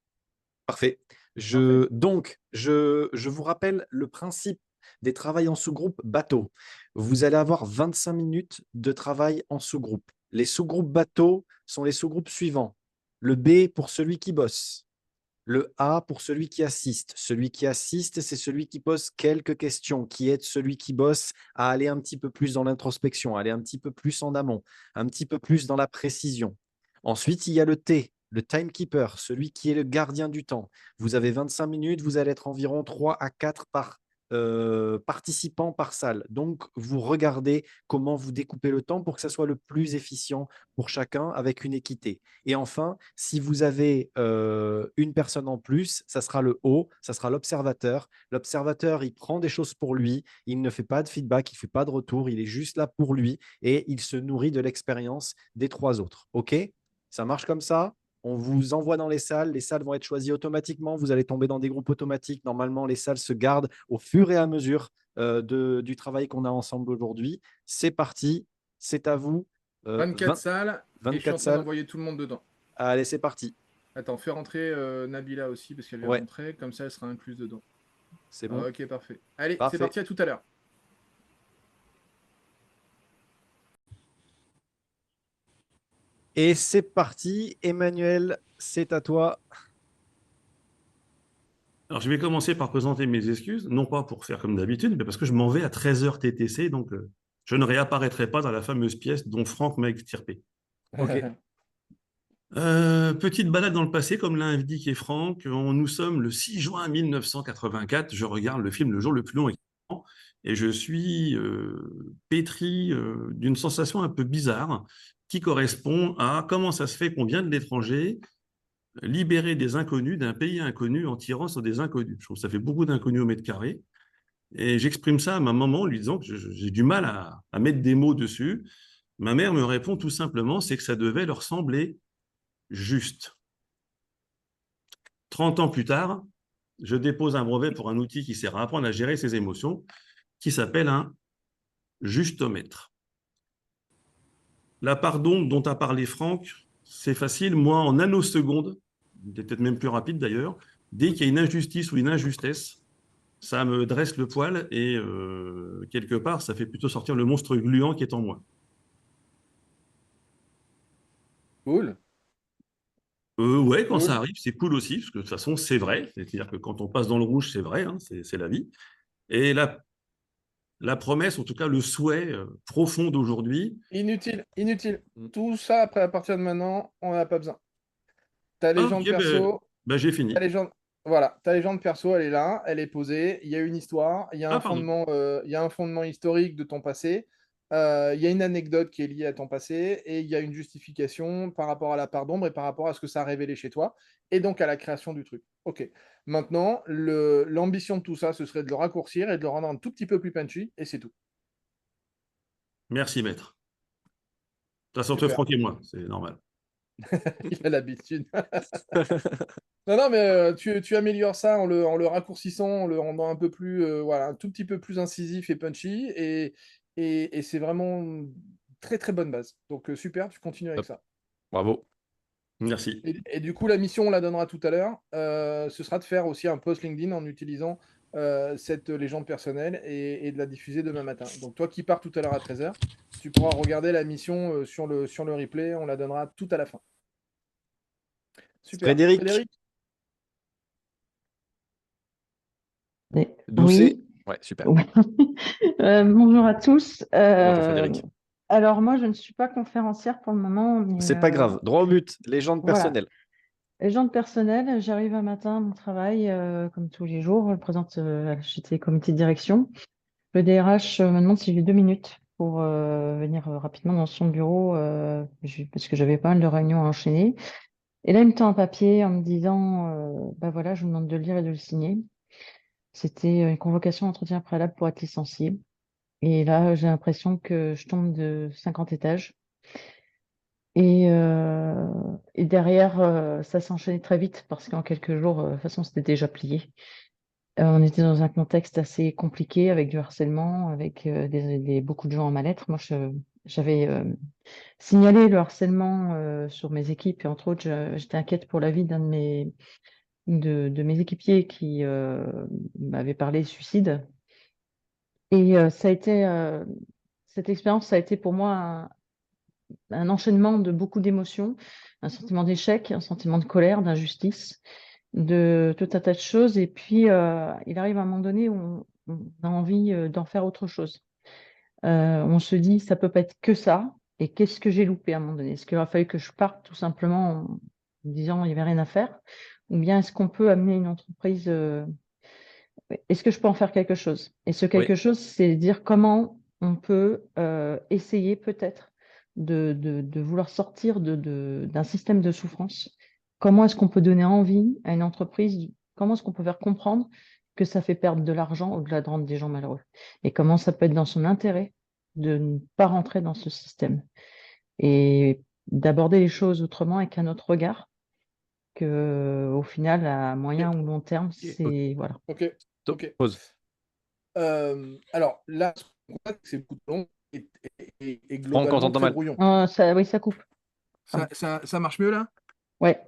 Parfait. Parfait. Donc, je vous rappelle le principe des travails en sous-groupe bateau. Vous allez avoir 25 minutes de travail en sous-groupe. Les sous-groupes bateau sont les sous-groupes suivants. Le B pour celui qui bosse. Le A pour celui qui assiste. Celui qui assiste, c'est celui qui pose quelques questions, qui aide celui qui bosse à aller un petit peu plus dans l'introspection, à aller un petit peu plus en amont, un petit peu plus dans la précision. Ensuite, il y a le T, le timekeeper, celui qui est le gardien du temps. Vous avez 25 minutes, vous allez être environ 3 à 4 par participants par salle. Donc, vous regardez comment vous découpez le temps pour que ça soit le plus efficient pour chacun avec une équité. Et enfin, si vous avez une personne en plus, ça sera le O, ça sera l'observateur. L'observateur, il prend des choses pour lui, il ne fait pas de feedback, il ne fait pas de retour, il est juste là pour lui et il se nourrit de l'expérience des 3 autres. OK? Ça marche comme ça? On vous envoie dans les salles vont être choisies automatiquement, vous allez tomber dans des groupes automatiques. Normalement, les salles se gardent au fur et à mesure du travail qu'on a ensemble aujourd'hui. C'est parti, c'est à vous. 24 salles. Et je suis en 24 train salles. d'envoyer tout le monde dedans. Allez, c'est parti. Attends, fais rentrer Nabila aussi, parce qu'elle vient Ouais. rentrer. Comme ça, elle sera incluse dedans. C'est bon. Ok, parfait. Allez, Parfait. c'est parti, à tout à l'heure. Et c'est parti. Emmanuel, c'est à toi. Alors, je vais commencer par présenter mes excuses, non pas pour faire comme d'habitude, mais parce que je m'en vais à 13h TTC, donc je ne réapparaîtrai pas dans la fameuse pièce dont Franck m'a extirpé. Ok. Petite balade dans le passé, comme l'a indiqué Franck. Nous sommes le 6 juin 1984. Je regarde le film Le jour le plus long et je suis pétri d'une sensation un peu bizarre qui correspond à comment ça se fait qu'on vient de l'étranger, libérer des inconnus d'un pays inconnu en tirant sur des inconnus. Je trouve que ça fait beaucoup d'inconnus au mètre carré. Et j'exprime ça à ma maman en lui disant que j'ai du mal à mettre des mots dessus. Ma mère me répond tout simplement, c'est que ça devait leur sembler juste. 30 ans plus tard, je dépose un brevet pour un outil qui sert à apprendre à gérer ses émotions, qui s'appelle un justomètre. La part d'onde dont a parlé Franck, c'est facile. Moi, en nanosecondes, peut-être même plus rapide d'ailleurs, dès qu'il y a une injustice ou une injustesse, ça me dresse le poil et quelque part, ça fait plutôt sortir le monstre gluant qui est en moi. Cool. Ouais, quand Cool. ça arrive, c'est cool aussi, parce que de toute façon, c'est vrai. C'est-à-dire que quand on passe dans le rouge, c'est vrai, hein, c'est la vie. Et la promesse, en tout cas le souhait profond d'aujourd'hui. Inutile, inutile. Tout ça, après, à partir de maintenant, on n'en a pas besoin. Ta légende Ok, perso, j'ai fini. ta légende, voilà, ta légende perso, elle est là, elle est posée. Il y a une histoire, il y a un Pardon. fondement, il y a un fondement historique de ton passé. Il y a une anecdote qui est liée à ton passé et il y a une justification par rapport à la part d'ombre et par rapport à ce que ça a révélé chez toi et donc à la création du truc. Ok. Maintenant, l'ambition de tout ça, ce serait de le raccourcir et de le rendre un tout petit peu plus punchy et c'est tout. Merci, maître. De toute façon, entre Super. Franck et moi, c'est normal. Il a l'habitude. Non, mais tu améliores ça en le raccourcissant, en le rendant un peu plus, voilà, un tout petit peu plus incisif et punchy. Et c'est vraiment une très très bonne base. Donc super, tu continues avec ça. Bravo. Merci. Et du coup, la mission, on la donnera tout à l'heure. Ce sera de faire aussi un post LinkedIn en utilisant cette légende personnelle et de la diffuser demain matin. Donc toi qui pars tout à l'heure à 13h, tu pourras regarder la mission sur le replay. On la donnera tout à la fin. Super. Frédéric. Oui. Ouais, super. Bonjour à tous. Bonjour Frédéric. Alors moi, je ne suis pas conférencière pour le moment, mais C'est pas grave. Droit au but, légende voilà. personnelle. Les gens de personnel, j'arrive un matin à mon travail, comme tous les jours, je présente, j'étais comité de direction. Le DRH me demande si j'ai 2 minutes pour venir rapidement dans son bureau, parce que j'avais pas mal de réunions à enchaîner. Et là, il me tend un papier en me disant, bah voilà, je vous demande de le lire et de le signer. C'était une convocation d'entretien préalable pour être licencié. Et là, j'ai l'impression que je tombe de 50 étages. Et derrière, ça s'enchaînait très vite parce qu'en quelques jours, de toute façon, c'était déjà plié. On était dans un contexte assez compliqué avec du harcèlement, avec beaucoup de gens en mal-être. Moi, j'avais signalé le harcèlement sur mes équipes et entre autres, j'étais inquiète pour la vie d'un de mes équipiers qui m'avait parlé suicide. Et cette expérience, ça a été pour moi un enchaînement de beaucoup d'émotions, un sentiment d'échec, un sentiment de colère, d'injustice, de tout un tas de choses. Et puis, il arrive un moment donné où on a envie d'en faire autre chose. On se dit, ça peut pas être que ça. Et qu'est-ce que j'ai loupé à un moment donné? Est-ce qu'il aurait fallu que je parte tout simplement en me disant il n'y avait rien à faire? Ou bien est-ce qu'on peut amener une entreprise est-ce que je peux en faire quelque chose? Et ce Oui. quelque chose, c'est dire comment on peut essayer peut-être de vouloir sortir d'un système de souffrance. Comment est-ce qu'on peut donner envie à une entreprise? Comment est-ce qu'on peut faire comprendre que ça fait perdre de l'argent au-delà de rendre des gens malheureux? Et comment ça peut être dans son intérêt de ne pas rentrer dans ce système? Et d'aborder les choses autrement avec un autre regard que, au final, à moyen ou long terme, c'est voilà. Ok. Stop. Ok. Pause. Alors là, ce qu'on constate, c'est que c'est beaucoup trop long et Franck, on globalement t'entend très mal. brouillon. Oui, ça coupe. Ça marche mieux là? Ouais.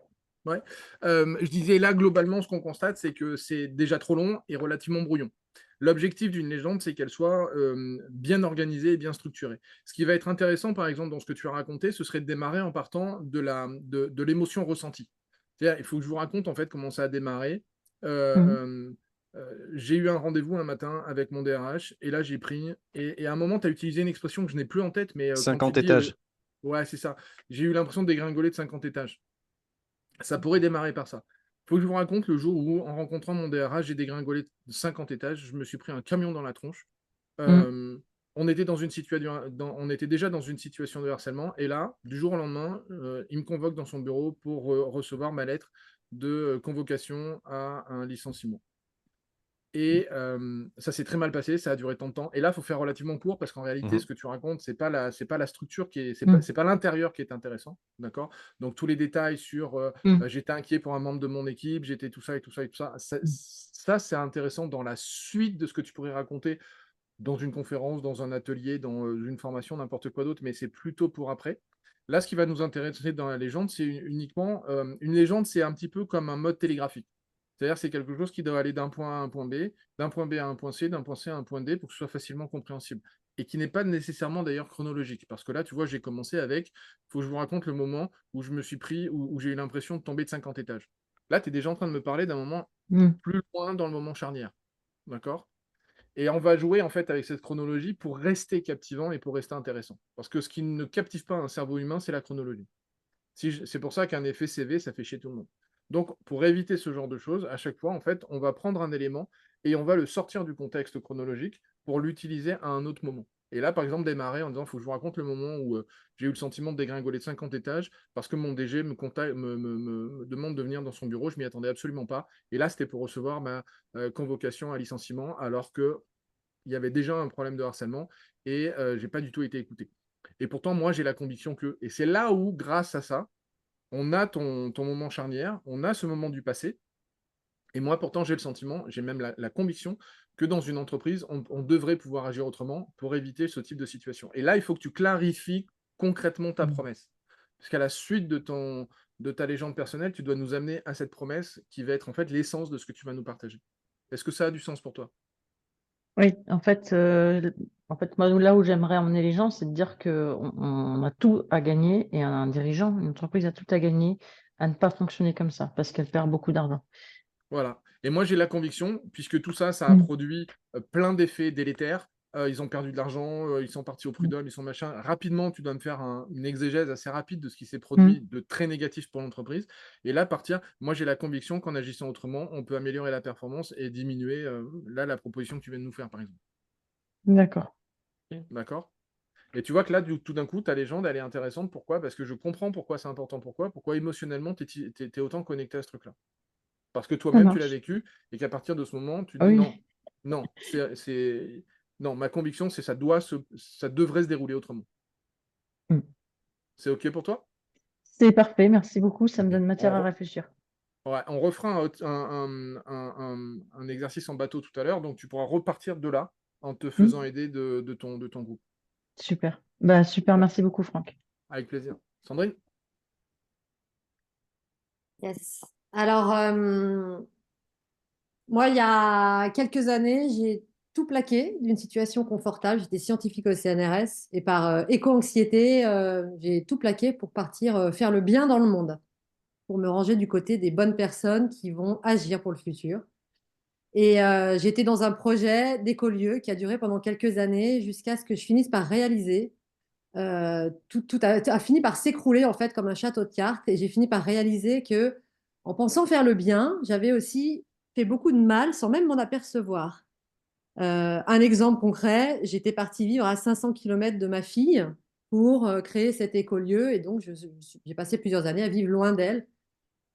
Ouais. Je disais là, globalement, ce qu'on constate, c'est que c'est déjà trop long et relativement brouillon. L'objectif d'une légende, c'est qu'elle soit bien organisée et bien structurée. Ce qui va être intéressant, par exemple, dans ce que tu as raconté, ce serait de démarrer en partant de l'émotion ressentie. C'est-à-dire, il faut que je vous raconte en fait comment ça a démarré. J'ai eu un rendez-vous un matin avec mon DRH et là j'ai pris et à un moment tu as utilisé une expression que je n'ai plus en tête mais quand 50 tu dis étages. ouais c'est ça, j'ai eu l'impression de dégringoler de 50 étages. Ça pourrait démarrer par ça. Faut que je vous raconte le jour où en rencontrant mon DRH j'ai dégringolé de 50 étages, je me suis pris un camion dans la tronche. On était on était déjà dans une situation de harcèlement et là du jour au lendemain il me convoque dans son bureau pour recevoir ma lettre de convocation à un licenciement. Et ça s'est très mal passé, ça a duré tant de temps. Et là, il faut faire relativement court parce qu'en réalité, ce que tu racontes, c'est pas la structure qui est, c'est pas l'intérieur qui est intéressant, d'accord? Donc tous les détails sur j'étais inquiet pour un membre de mon équipe, j'étais tout ça et tout ça et tout ça. Ça, c'est intéressant dans la suite de ce que tu pourrais raconter dans une conférence, dans un atelier, dans une formation, n'importe quoi d'autre, mais c'est plutôt pour après. Là, ce qui va nous intéresser dans la légende, c'est uniquement une légende, c'est un petit peu comme un mode télégraphique. C'est-à-dire c'est quelque chose qui doit aller d'un point A à un point B, d'un point B à un point C, d'un point C à un point D pour que ce soit facilement compréhensible. Et qui n'est pas nécessairement d'ailleurs chronologique. Parce que là, tu vois, j'ai commencé avec, il faut que je vous raconte le moment où je me suis pris, où j'ai eu l'impression de tomber de 50 étages. Là, tu es déjà en train de me parler d'un moment plus loin dans le moment charnière. D'accord? Et on va jouer en fait avec cette chronologie pour rester captivant et pour rester intéressant. Parce que ce qui ne captive pas un cerveau humain, c'est la chronologie. C'est pour ça qu'un effet CV, ça fait chier tout le monde. Donc, pour éviter ce genre de choses, à chaque fois, en fait, on va prendre un élément et on va le sortir du contexte chronologique pour l'utiliser à un autre moment. Et là, par exemple, démarrer en disant, il faut que je vous raconte le moment où j'ai eu le sentiment de dégringoler de 50 étages parce que mon DG me demande de venir dans son bureau, je m'y attendais absolument pas. Et là, c'était pour recevoir ma convocation à licenciement alors qu'il y avait déjà un problème de harcèlement et je n'ai pas du tout été écouté. Et pourtant, moi, j'ai la conviction que, et c'est là où, grâce à ça, on a ton moment charnière, on a ce moment du passé, et moi, pourtant, j'ai le sentiment, j'ai même la conviction que dans une entreprise, on devrait pouvoir agir autrement pour éviter ce type de situation. Et là, il faut que tu clarifies concrètement ta promesse. Parce qu'à la suite de ta légende personnelle, tu dois nous amener à cette promesse qui va être en fait l'essence de ce que tu vas nous partager. Est-ce que ça a du sens pour toi? Oui, en fait, moi, là où j'aimerais emmener les gens, c'est de dire qu'on a tout à gagner et un dirigeant, une entreprise a tout à gagner à ne pas fonctionner comme ça parce qu'elle perd beaucoup d'argent. Voilà. Et moi, j'ai la conviction, puisque tout ça, ça a produit plein d'effets délétères, ils ont perdu de l'argent, ils sont partis au prud'homme, ils sont machin. Rapidement, tu dois me faire une exégèse assez rapide de ce qui s'est produit de très négatif pour l'entreprise. Et là, moi j'ai la conviction qu'en agissant autrement, on peut améliorer la performance et diminuer là la proposition que tu viens de nous faire, par exemple. D'accord. D'accord? Et tu vois que là, tout d'un coup, ta légende, elle est intéressante. Pourquoi? Parce que je comprends pourquoi c'est important. Pourquoi émotionnellement, tu es autant connecté à ce truc-là. Parce que Ça toi-même, tu l'as marche. vécu et qu'à partir de ce moment, tu Ah dis oui. non, non, non, ma conviction, c'est ça devrait se dérouler autrement. Mm. C'est OK pour toi? C'est parfait, merci beaucoup. Ça me Ok. donne matière à réfléchir. Ouais, on refera un exercice en bateau tout à l'heure, donc tu pourras repartir de là en te faisant aider de ton groupe. Super. Bah, super, merci beaucoup, Franck. Avec plaisir. Sandrine? Yes. Alors, moi, il y a quelques années, j'ai tout plaqué d'une situation confortable. J'étais scientifique au CNRS et par éco-anxiété, j'ai tout plaqué pour partir faire le bien dans le monde, pour me ranger du côté des bonnes personnes qui vont agir pour le futur. Et j'étais dans un projet d'écolieu qui a duré pendant quelques années jusqu'à ce que je finisse par réaliser. Tout a fini par s'écrouler en fait comme un château de cartes et j'ai fini par réaliser que en pensant faire le bien, j'avais aussi fait beaucoup de mal sans même m'en apercevoir. Un exemple concret, j'étais partie vivre à 500 km de ma fille pour créer cet écolieu et donc j'ai passé plusieurs années à vivre loin d'elle.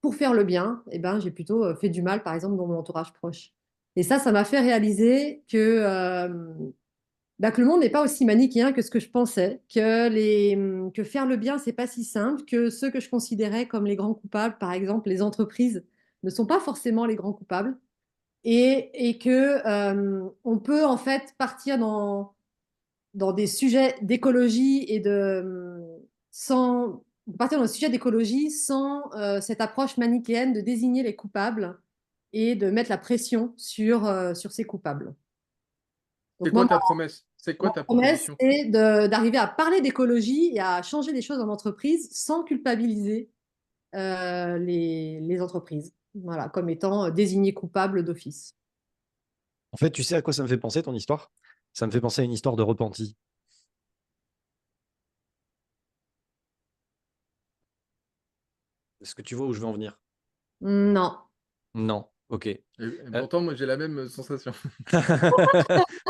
Pour faire le bien, eh ben, j'ai plutôt fait du mal, par exemple, dans mon entourage proche. Et ça m'a fait réaliser que le monde n'est pas aussi manichéen que ce que je pensais, que faire le bien, c'est pas si simple, que ceux que je considérais comme les grands coupables, par exemple les entreprises, ne sont pas forcément les grands coupables, et que on peut en fait partir dans des sujets d'écologie et sans partir dans des sujets d'écologie sans cette approche manichéenne de désigner les coupables et de mettre la pression sur ces coupables. Donc C'est moi, quoi ta promesse? C'est quoi ma ta promesse, proposition? c'est d'arriver à parler d'écologie et à changer des choses en entreprise sans culpabiliser les entreprises, voilà, comme étant désignées coupables d'office. En fait, tu sais à quoi ça me fait penser, ton histoire? Ça me fait penser à une histoire de repenti. Est-ce que tu vois où je veux en venir? Non. Non. Ok. Et pourtant, moi, j'ai la même sensation.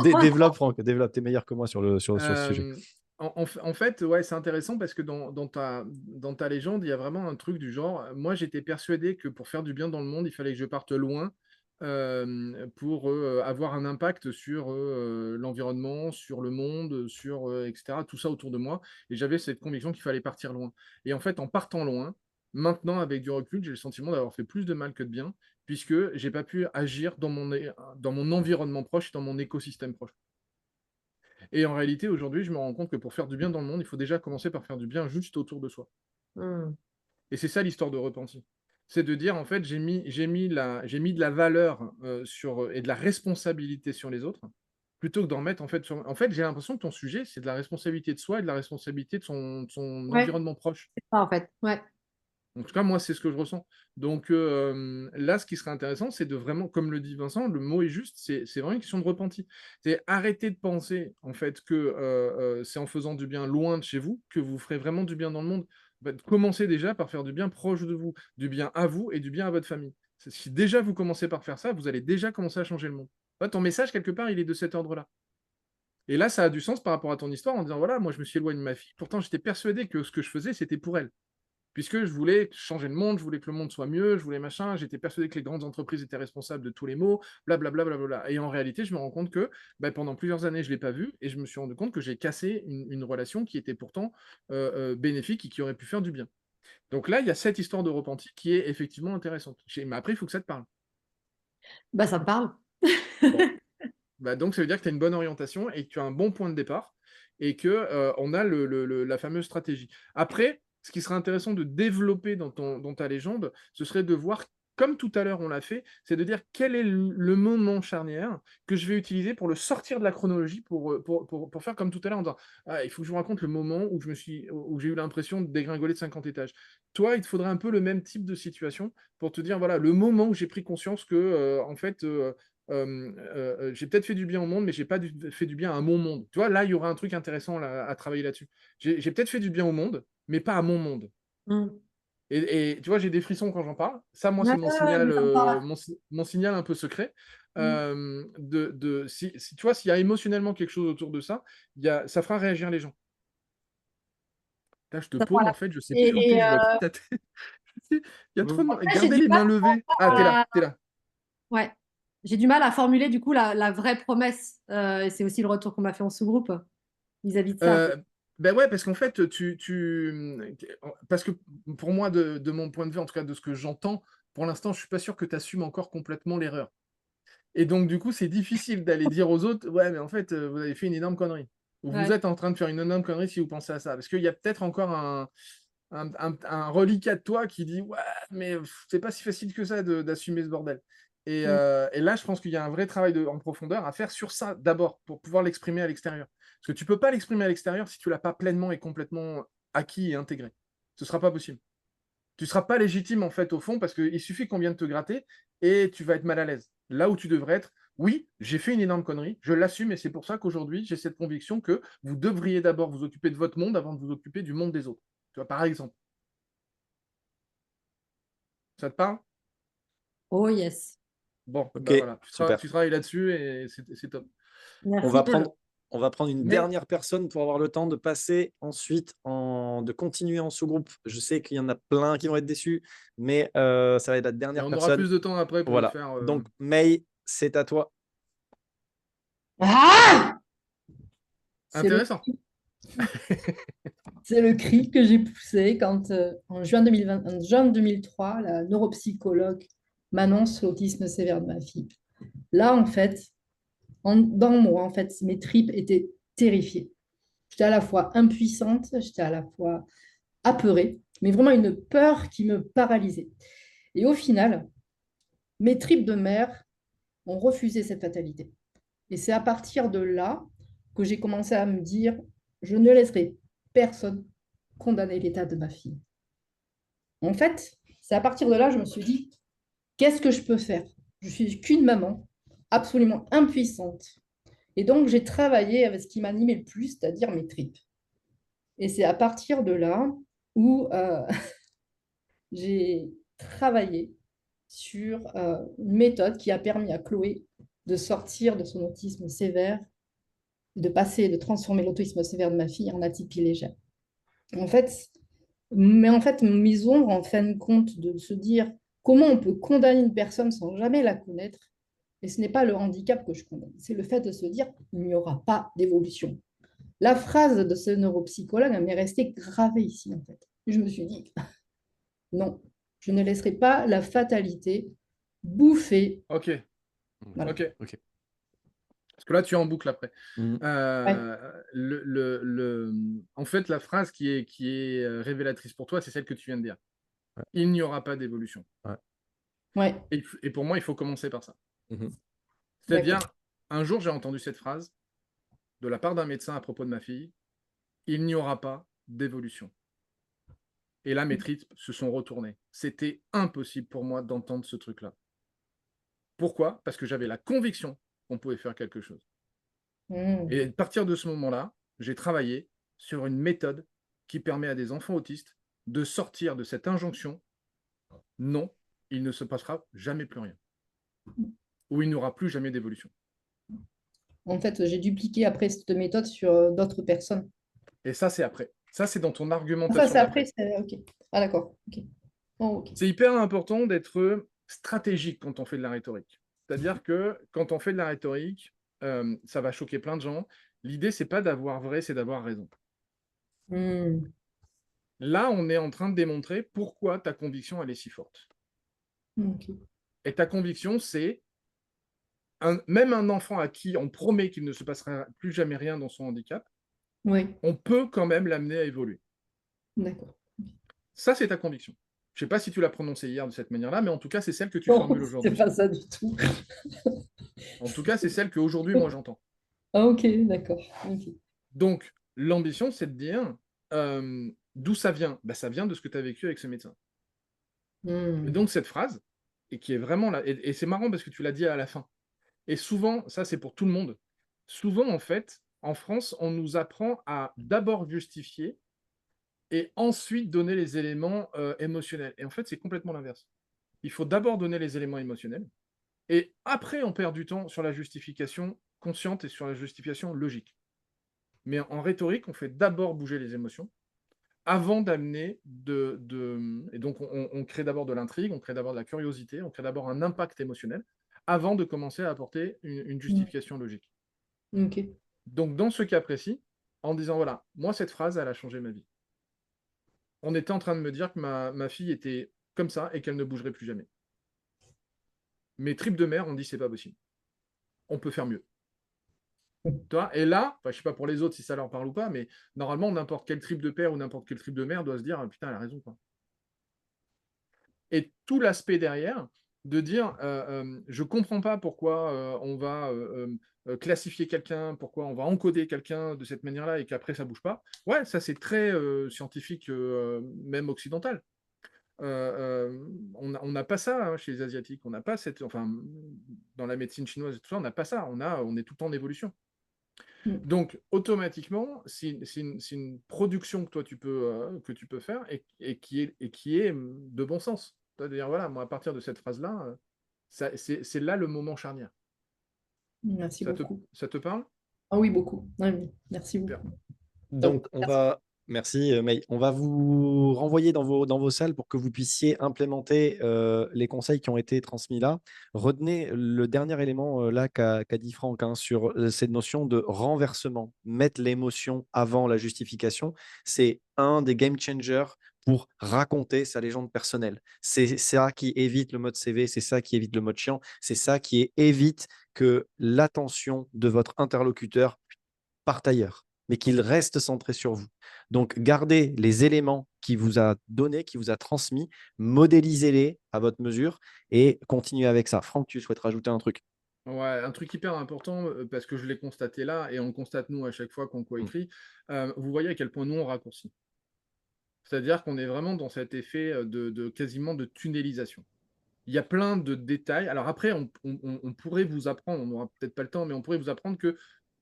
Développe, Franck, développe. T'es meilleur que moi sur le sujet. En fait, ouais, c'est intéressant parce que dans ta légende, il y a vraiment un truc du genre, moi j'étais persuadé que pour faire du bien dans le monde, il fallait que je parte loin pour avoir un impact sur l'environnement, sur le monde, sur etc., tout ça autour de moi. Et j'avais cette conviction qu'il fallait partir loin. Et en fait, en partant loin, maintenant, avec du recul, j'ai le sentiment d'avoir fait plus de mal que de bien, puisque j'ai pas pu agir dans mon environnement proche, dans mon écosystème proche. Et en réalité, aujourd'hui, je me rends compte que pour faire du bien dans le monde, il faut déjà commencer par faire du bien juste autour de soi. Et c'est ça l'histoire de repenti. C'est de dire, en fait, j'ai mis de la valeur et de la responsabilité sur les autres, plutôt que d'en mettre, en fait, En fait, j'ai l'impression que ton sujet, c'est de la responsabilité de soi et de la responsabilité de son Ouais, environnement proche. c'est ça en fait. Ouais. En tout cas, moi, c'est ce que je ressens. Donc là, ce qui serait intéressant, c'est de vraiment, comme le dit Vincent, le mot est juste, c'est vraiment une question de repenti. C'est arrêter de penser, en fait, que c'est en faisant du bien loin de chez vous que vous ferez vraiment du bien dans le monde. Commencez déjà par faire du bien proche de vous, du bien à vous et du bien à votre famille. Si déjà vous commencez par faire ça, vous allez déjà commencer à changer le monde. Ton message, quelque part, il est de cet ordre-là. Et là, ça a du sens par rapport à ton histoire en disant, voilà, moi, je me suis éloigné de ma fille. Pourtant, j'étais persuadé que ce que je faisais, c'était pour elle. Puisque je voulais changer le monde, je voulais que le monde soit mieux, je voulais machin, j'étais persuadé que les grandes entreprises étaient responsables de tous les maux, blablabla. Bla. Et en réalité, je me rends compte que pendant plusieurs années, je ne l'ai pas vu, et je me suis rendu compte que j'ai cassé une relation qui était pourtant bénéfique et qui aurait pu faire du bien. Donc là, il y a cette histoire de repenti qui est effectivement intéressante. Mais après, il faut que ça te parle. Bah, ça me parle. Bon. Donc, ça veut dire que tu as une bonne orientation et que tu as un bon point de départ et qu'on a la fameuse stratégie. Après, ce qui serait intéressant de développer dans ta légende, ce serait de voir, comme tout à l'heure on l'a fait, c'est de dire quel est le moment charnière que je vais utiliser pour le sortir de la chronologie, pour faire comme tout à l'heure en disant il faut que je vous raconte le moment où j'ai eu l'impression de dégringoler de 50 étages. Toi, il te faudrait un peu le même type de situation pour te dire, voilà, le moment où j'ai pris conscience que, en fait, j'ai peut-être fait du bien au monde, mais j'ai pas fait du bien à mon monde. Tu vois, là, il y aura un truc intéressant là, à travailler là-dessus. J'ai peut-être fait du bien au monde, mais pas à mon monde. Mm. Et tu vois, j'ai des frissons quand j'en parle. Ça, moi, c'est Ouais, mon ouais, signal, mais ça me parle. mon signal un peu secret. Mm. Si tu vois, s'il y a émotionnellement quelque chose autour de ça, ça fera réagir les gens. Là, je te Ça me paume, parle. en fait, je sais plus. Ok, Et je vois plus ta tête. Il y a trop de... après, j'ai Gardez du les mal mains levées. Ah, t'es là, à... t'es là. Ouais. J'ai du mal à formuler du coup la vraie promesse. Et c'est aussi le retour qu'on m'a fait en sous-groupe vis-à-vis de ça. Ben ouais, parce qu'en fait, parce que pour moi, de mon point de vue, en tout cas de ce que j'entends, pour l'instant, je suis pas sûr que tu assumes encore complètement l'erreur. Et donc, du coup, c'est difficile d'aller dire aux autres, ouais, mais en fait, vous avez fait une énorme connerie. Ou vous Ouais. êtes en train de faire une énorme connerie si vous pensez à ça. Parce qu'il y a peut-être encore un reliquat de toi qui dit, ouais, mais c'est pas si facile que ça d'assumer ce bordel. Mm. Et là, je pense qu'il y a un vrai travail en profondeur à faire sur ça d'abord, pour pouvoir l'exprimer à l'extérieur. Parce que tu peux pas l'exprimer à l'extérieur si tu l'as pas pleinement et complètement acquis et intégré. Ce sera pas possible. Tu seras pas légitime en fait au fond parce qu'il suffit qu'on vienne te gratter et tu vas être mal à l'aise. Là où tu devrais être, oui, j'ai fait une énorme connerie, je l'assume et c'est pour ça qu'aujourd'hui j'ai cette conviction que vous devriez d'abord vous occuper de votre monde avant de vous occuper du monde des autres. Tu vois, par exemple. Ça te parle? Oh yes. Bon, Ok, bah voilà, super. tu travailles là-dessus et c'est top. On Merci, va Paul. prendre, on va prendre une Mais- dernière personne pour avoir le temps de passer ensuite de continuer en sous-groupe. Je sais qu'il y en a plein qui vont être déçus, mais ça va être la Et dernière on aura personne. plus de temps après pour le Voilà. faire. Donc, May, c'est à toi. Ah! C'est le, Intéressant. c'est le cri que j'ai poussé quand, en juin 2020, en juin 2003, la neuropsychologue m'annonce l'autisme sévère de ma fille. Là, en fait, dans moi, en fait, mes tripes étaient terrifiées. J'étais à la fois impuissante, j'étais à la fois apeurée, mais vraiment une peur qui me paralysait. Et au final, mes tripes de mère ont refusé cette fatalité. Et c'est à partir de là que j'ai commencé à me dire, je ne laisserai personne condamner l'état de ma fille. En fait, c'est à partir de là que je me suis dit, qu'est-ce que je peux faire? Je suis qu'une maman, absolument impuissante. Et donc, j'ai travaillé avec ce qui m'animait le plus, c'est-à-dire mes tripes. Et c'est à partir de là où j'ai travaillé sur une méthode qui a permis à Chloé de sortir de son autisme sévère, de transformer l'autisme sévère de ma fille en atypie légère. En fait, mes ombres, en fin de compte, de se dire comment on peut condamner une personne sans jamais la connaître, et ce n'est pas le handicap que je condamne, c'est le fait de se dire il n'y aura pas d'évolution. La phrase de ce neuropsychologue m'est restée gravée ici, en fait. Et je me suis dit, non, je ne laisserai pas la fatalité bouffer. Ok, Voilà. ok. Ok. Parce que là, tu es en boucle après. Mhm. En fait, la phrase qui est révélatrice pour toi, c'est celle que tu viens de dire. Ouais. Il n'y aura pas d'évolution. Ouais, Et pour moi, il faut commencer par ça. Mhm. C'est-à-dire, d'accord. un jour, j'ai entendu cette phrase de la part d'un médecin à propos de ma fille, il n'y aura pas d'évolution. Et là, mes tripes se sont retournés. C'était impossible pour moi d'entendre ce truc-là. Pourquoi? Parce que j'avais la conviction qu'on pouvait faire quelque chose. Mmh. Et à partir de ce moment-là, j'ai travaillé sur une méthode qui permet à des enfants autistes de sortir de cette injonction non, il ne se passera jamais plus rien. Ou il n'y aura plus jamais d'évolution. En fait, j'ai dupliqué après cette méthode sur d'autres personnes. Et ça, c'est après. Ça, c'est dans ton Ça, argumentation c'est après, d'après. c'est OK. Ah, d'accord. OK. Oh, OK. C'est hyper important d'être stratégique quand on fait de la rhétorique. C'est-à-dire que quand on fait de la rhétorique, ça va choquer plein de gens. L'idée, c'est pas d'avoir vrai, c'est d'avoir raison. Mmh. Là, on est en train de démontrer pourquoi ta conviction, elle est si forte. OK. Et ta conviction, c'est même un enfant à qui on promet qu'il ne se passera plus jamais rien dans son handicap, Oui, on peut quand même l'amener à évoluer. d'accord. Ça, c'est ta conviction. Je ne sais pas si tu l'as prononcée hier de cette manière-là, mais en tout cas, c'est celle que tu Non, formules c'est aujourd'hui. pas ça du tout. En tout cas, c'est celle qu'aujourd'hui, moi, j'entends. Ah, OK, d'accord. OK. Donc, l'ambition, c'est de dire d'où ça vient? Ben, ça vient de ce que tu as vécu avec ce médecin. Et Mmh. donc, cette phrase, et qui est vraiment là, et c'est marrant parce que tu l'as dit à la fin, Et souvent, ça c'est pour tout le monde, souvent en fait, en France, on nous apprend à d'abord justifier et ensuite donner les éléments émotionnels. Et en fait, c'est complètement l'inverse. Il faut d'abord donner les éléments émotionnels et après, on perd du temps sur la justification consciente et sur la justification logique. Mais en rhétorique, on fait d'abord bouger les émotions avant d'amener Et donc, on crée d'abord de l'intrigue, on crée d'abord de la curiosité, on crée d'abord un impact émotionnel avant de commencer à apporter une justification logique. Ok. Donc, dans ce cas précis, en disant, voilà, moi, cette phrase, elle a changé ma vie. On était en train de me dire que ma fille était comme ça et qu'elle ne bougerait plus jamais. Mes tripes de mère, on dit, c'est pas possible. On peut faire mieux. Toi, et là, je ne sais pas pour les autres si ça leur parle ou pas, mais normalement, n'importe quel trip de père ou n'importe quel trip de mère doit se dire, putain, elle a raison, quoi. Et tout l'aspect derrière, de dire, je ne comprends pas pourquoi on va classifier quelqu'un, pourquoi on va encoder quelqu'un de cette manière-là et qu'après, ça ne bouge pas. Ouais, ça, c'est très scientifique, même occidental. On n'a pas ça hein, chez les Asiatiques. On n'a pas cette... Enfin, dans la médecine chinoise et tout ça, on n'a pas ça. On est tout le temps en évolution. Donc, automatiquement, c'est une production que toi, tu peux faire et qui est de bon sens. C'est-à-dire, voilà, moi, à partir de cette phrase-là, c'est là le moment charnière. Merci beaucoup. Ça te parle? Ah oui, beaucoup. Ah oui, merci Super. beaucoup. Donc, merci, May. On va vous renvoyer dans vos salles pour que vous puissiez implémenter les conseils qui ont été transmis là. Retenez le dernier élément là qu'a dit Franck hein, sur cette notion de renversement. Mettre l'émotion avant la justification, c'est un des game changers pour raconter sa légende personnelle. C'est ça qui évite le mode CV, c'est ça qui évite le mode chiant, c'est ça qui évite que l'attention de votre interlocuteur parte ailleurs, mais qu'il reste centré sur vous. Donc, gardez les éléments qu'il vous a donnés, qu'il vous a transmis, modélisez-les à votre mesure et continuez avec ça. Franck, tu souhaites rajouter un truc? Ouais, un truc hyper important, parce que je l'ai constaté là, et on le constate nous à chaque fois qu'on coécrit, vous voyez à quel point nous on raccourcit. C'est-à-dire qu'on est vraiment dans cet effet quasiment de tunnelisation. Il y a plein de détails. Alors après, on pourrait vous apprendre, on n'aura peut-être pas le temps, mais on pourrait vous apprendre que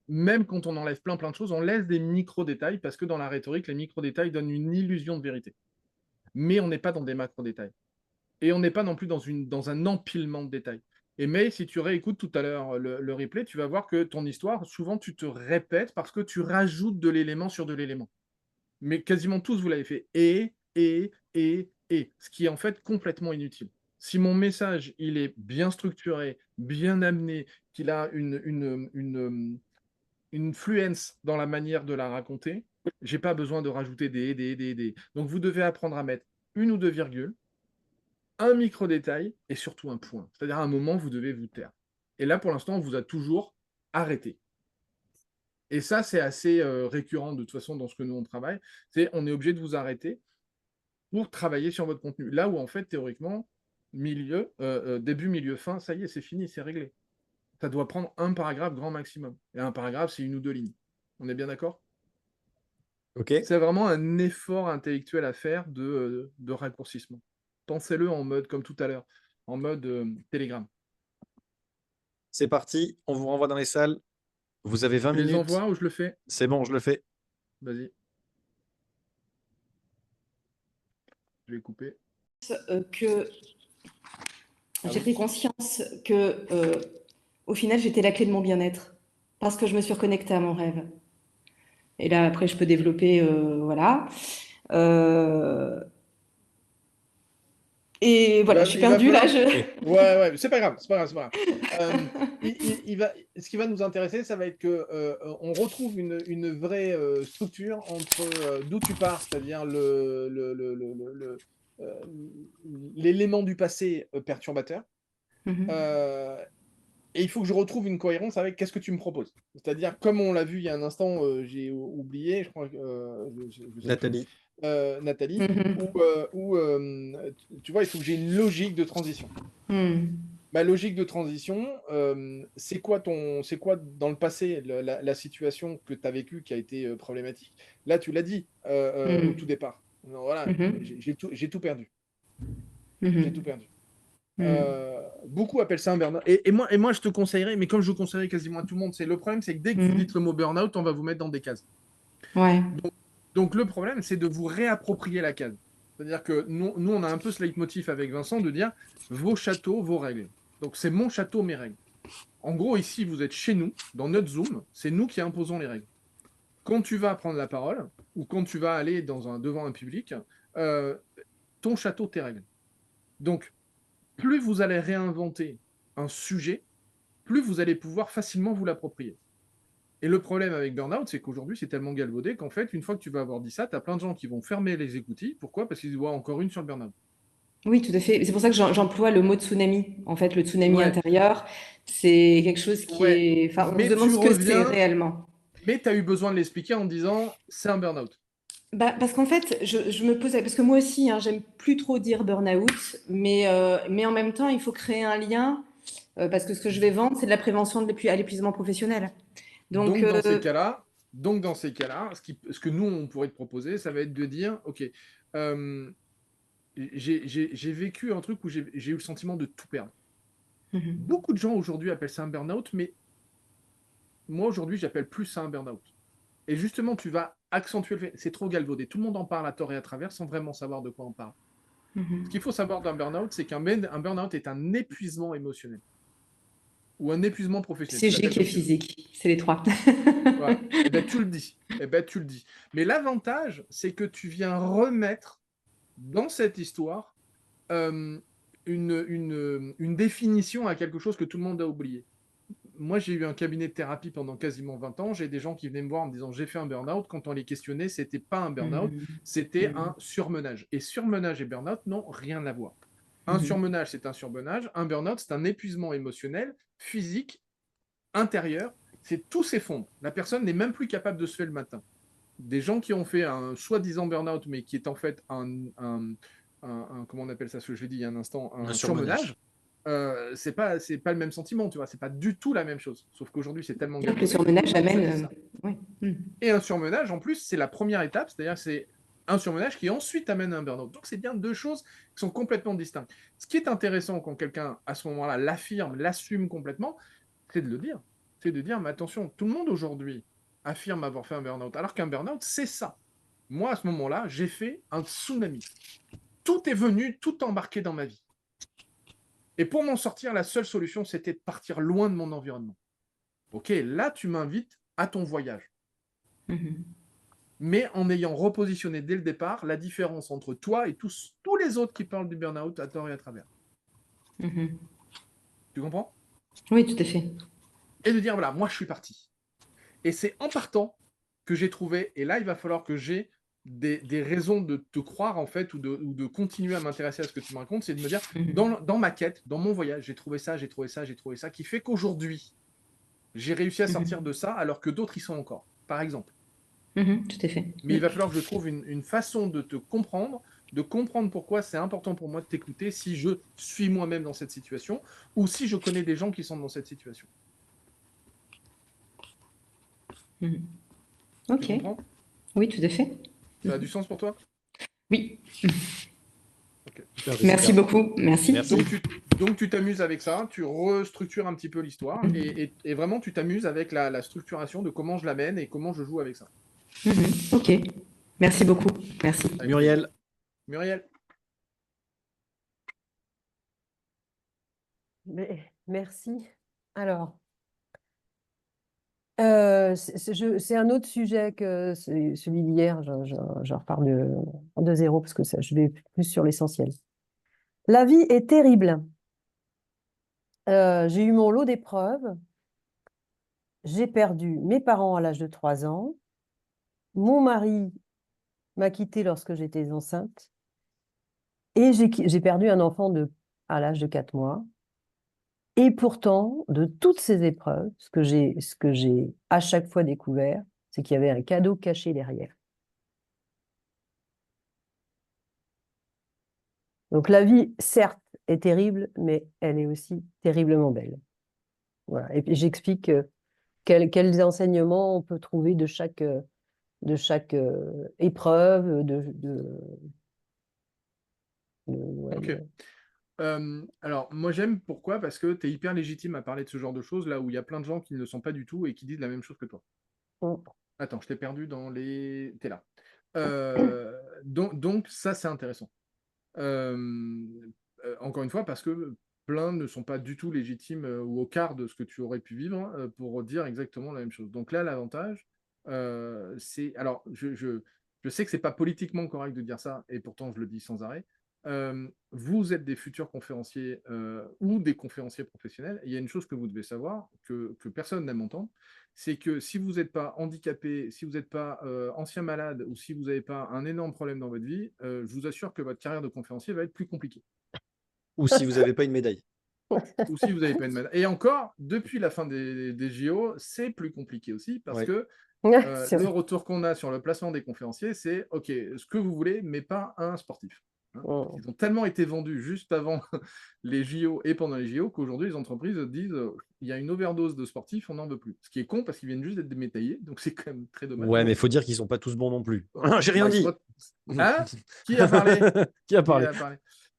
même quand on enlève plein de choses, on laisse des micro-détails, parce que dans la rhétorique, les micro-détails donnent une illusion de vérité. Mais on n'est pas dans des macro-détails. Et on n'est pas non plus dans un empilement de détails. Mais si tu réécoutes tout à l'heure le replay, tu vas voir que ton histoire, souvent, tu te répètes parce que tu rajoutes de l'élément sur de l'élément. Mais quasiment tous, vous l'avez fait. Ce qui est en fait complètement inutile. Si mon message, il est bien structuré, bien amené, qu'il a une fluence dans la manière de la raconter, j'ai pas besoin de rajouter des. Donc, vous devez apprendre à mettre une ou deux virgules, un micro-détail et surtout un point. C'est-à-dire à un moment, vous devez vous taire. Et là, pour l'instant, on vous a toujours arrêté. Et ça, c'est assez récurrent de toute façon dans ce que nous, on travaille. On est obligé de vous arrêter pour travailler sur votre contenu. Là où, en fait, théoriquement, début, milieu, fin, ça y est, c'est fini, c'est réglé. Ça doit prendre un paragraphe grand maximum. Et un paragraphe, c'est une ou deux lignes. On est bien d'accord? Ok. C'est vraiment un effort intellectuel à faire de raccourcissement. Pensez-le en mode, comme tout à l'heure, en mode Telegram. C'est parti, on vous renvoie dans les salles. Vous avez 20 Tu minutes. les envoies ou je le fais? C'est bon, je le fais. Vas-y. Je vais couper. J'ai pris conscience que, au final, j'étais la clé de mon bien-être parce que je me suis reconnectée à mon rêve. Et là, après, je peux développer, voilà. Et voilà, je suis perdue là. Ouais, c'est pas grave, c'est pas grave. Ce qui va nous intéresser, ça va être que on retrouve une vraie structure entre d'où tu pars, c'est-à-dire l'élément du passé perturbateur. Et il faut que je retrouve une cohérence avec qu'est-ce que tu me proposes. C'est-à-dire, comme on l'a vu il y a un instant, j'ai oublié, je crois que Nathalie. Nathalie, où tu vois, il faut que j'ai une logique de transition. Ma logique de transition, c'est quoi dans le passé la situation que tu as vécue qui a été problématique? Là, tu l'as dit au tout départ. Alors, voilà, j'ai tout perdu. J'ai tout perdu. Beaucoup appellent ça un burn-out. Et moi, je te conseillerais, mais comme je conseillerais quasiment à tout le monde, le problème, c'est que dès que vous dites le mot burn-out, on va vous mettre dans des cases. Ouais. Donc le problème, c'est de vous réapproprier la case. C'est-à-dire que nous, on a un peu ce leitmotiv avec Vincent de dire vos châteaux, vos règles. Donc c'est mon château, mes règles. En gros, ici, vous êtes chez nous, dans notre Zoom, c'est nous qui imposons les règles. Quand tu vas prendre la parole, ou quand tu vas aller devant un public, ton château, tes règles. Donc, plus vous allez réinventer un sujet, plus vous allez pouvoir facilement vous l'approprier. Et le problème avec Burnout, c'est qu'aujourd'hui, c'est tellement galvaudé qu'en fait, une fois que tu vas avoir dit ça, tu as plein de gens qui vont fermer les écoutilles. Pourquoi? Parce qu'ils voient encore une sur le Burnout. Oui, tout à fait. C'est pour ça que j'emploie le mot tsunami. En fait, le tsunami Ouais. intérieur, c'est quelque chose qui Ouais. est. Enfin, on se Mais demande tu ce que c'est reviens, réellement. mais tu as eu besoin de l'expliquer en disant c'est un Burnout. Bah, parce qu'en fait, je me pose, parce que moi aussi, hein, j'aime plus trop dire burn-out, mais en même temps, il faut créer un lien, parce que ce que je vais vendre, c'est de la prévention à l'épuisement professionnel. Donc, Dans ces cas-là, ce que nous, on pourrait te proposer, ça va être de dire, OK, j'ai vécu un truc où j'ai eu le sentiment de tout perdre. Beaucoup de gens aujourd'hui appellent ça un burn-out, mais moi, aujourd'hui, j'appelle plus ça un burn-out. Et justement, tu vas accentuer le fait. C'est trop galvaudé. Tout le monde en parle à tort et à travers sans vraiment savoir de quoi on parle. Ce qu'il faut savoir d'un burn-out, c'est qu'un burn-out est un épuisement émotionnel ou un épuisement professionnel. psychique et physique, c'est les trois. Voilà. Eh ben, tu le dis. Eh ben, tu le dis. Mais l'avantage, c'est que tu viens remettre dans cette histoire une définition à quelque chose que tout le monde a oublié. Moi, j'ai eu un cabinet de thérapie pendant quasiment 20 ans. J'ai des gens qui venaient me voir en me disant j'ai fait un burn-out. Quand on les questionnait, c'était pas un burn-out, c'était un surmenage. Et surmenage et burn-out n'ont rien à voir. Un surmenage, c'est un surmenage. Un burn-out, c'est un épuisement émotionnel, physique, intérieur. C'est tout s'effondre. La personne n'est même plus capable de se lever le matin. Des gens qui ont fait un soi-disant burn-out, mais qui est en fait comment on appelle ça, ce que je l'ai dit il y a un instant, un surmenage. C'est pas le même sentiment, tu vois, c'est pas du tout la même chose. Sauf qu'aujourd'hui, c'est tellement Le surmenage amène. Ouais. Et un surmenage, en plus, c'est la première étape, c'est-à-dire que c'est un surmenage qui ensuite amène un burn-out. Donc, c'est bien deux choses qui sont complètement distinctes. Ce qui est intéressant quand quelqu'un, à ce moment-là, l'affirme, l'assume complètement, c'est de le dire. C'est de dire, mais attention, tout le monde aujourd'hui affirme avoir fait un burn-out, alors qu'un burn-out, c'est ça. Moi, à ce moment-là, j'ai fait un tsunami. Tout est venu, tout embarqué dans ma vie. Et pour m'en sortir, la seule solution, c'était de partir loin de mon environnement. Ok, là, tu m'invites à ton voyage. Mais en ayant repositionné dès le départ la différence entre toi et tous les autres qui parlent du burn-out à tort et à travers. Tu comprends? Oui, tout à fait. Et de dire, voilà, moi, je suis parti. Et c'est en partant que j'ai trouvé, et là, il va falloir que j'ai des raisons de te croire, en fait, ou de continuer à m'intéresser à ce que tu me racontes, c'est de me dire, dans ma quête, dans mon voyage, j'ai trouvé ça, qui fait qu'aujourd'hui, j'ai réussi à sortir de ça, alors que d'autres y sont encore, par exemple. Tout à fait. Mais il va falloir que je trouve une façon de te comprendre, de comprendre pourquoi c'est important pour moi de t'écouter si je suis moi-même dans cette situation, ou si je connais des gens qui sont dans cette situation. Ok. Tu comprends? Oui, tout à fait. Ça a du sens pour toi? Oui. Okay. Merci beaucoup. Merci. Donc tu t'amuses avec ça, tu restructures un petit peu l'histoire et vraiment tu t'amuses avec la structuration de comment je l'amène et comment je joue avec ça. Ok. Merci beaucoup. Merci. Muriel. Merci. Alors, c'est un autre sujet que celui d'hier. Je repars de zéro parce que je vais plus sur l'essentiel. La vie est terrible. J'ai eu mon lot d'épreuves. J'ai perdu mes parents à l'âge de 3 ans. Mon mari m'a quittée lorsque j'étais enceinte. Et j'ai perdu un enfant à l'âge de 4 mois. Et pourtant, de toutes ces épreuves, ce que j'ai à chaque fois découvert, c'est qu'il y avait un cadeau caché derrière. Donc la vie, certes, est terrible, mais elle est aussi terriblement belle. Voilà. Et puis j'explique quels enseignements on peut trouver de chaque épreuve. Ok. Alors, moi, j'aime pourquoi? Parce que tu es hyper légitime à parler de ce genre de choses, là où il y a plein de gens qui ne le sont pas du tout et qui disent la même chose que toi. Mm. Attends, je t'ai perdu dans les. T'es là. Donc, ça, c'est intéressant. Euh, Encore une fois, parce que plein ne sont pas du tout légitimes ou au quart de ce que tu aurais pu vivre pour dire exactement la même chose. Donc là, l'avantage, c'est. Alors, je sais que c'est pas politiquement correct de dire ça, et pourtant je le dis sans arrêt. Vous êtes des futurs conférenciers ou des conférenciers professionnels. Et il y a une chose que vous devez savoir, que personne n'aime entendre, c'est que si vous n'êtes pas handicapé, si vous n'êtes pas ancien malade ou si vous n'avez pas un énorme problème dans votre vie, je vous assure que votre carrière de conférencier va être plus compliquée. Ou si vous n'avez pas une médaille. Ou si vous n'avez pas une malade. Et encore, depuis la fin des JO, c'est plus compliqué aussi parce Ouais. que C'est le vrai. retour qu'on a sur le placement des conférenciers, c'est OK, ce que vous voulez, mais pas un sportif. Hein. Mm. Ils ont tellement été vendus juste avant les JO et pendant les JO qu'aujourd'hui, les entreprises disent il y a une overdose de sportifs, on n'en veut plus. Ce qui est con parce qu'ils viennent juste d'être démétaillés, donc c'est quand même très dommage. Ouais, mais il faut dire qu'ils sont pas tous bons non plus. J'ai rien Bah, dit. Hein? Qui a parlé? Qui a Qui parlé? a parlé?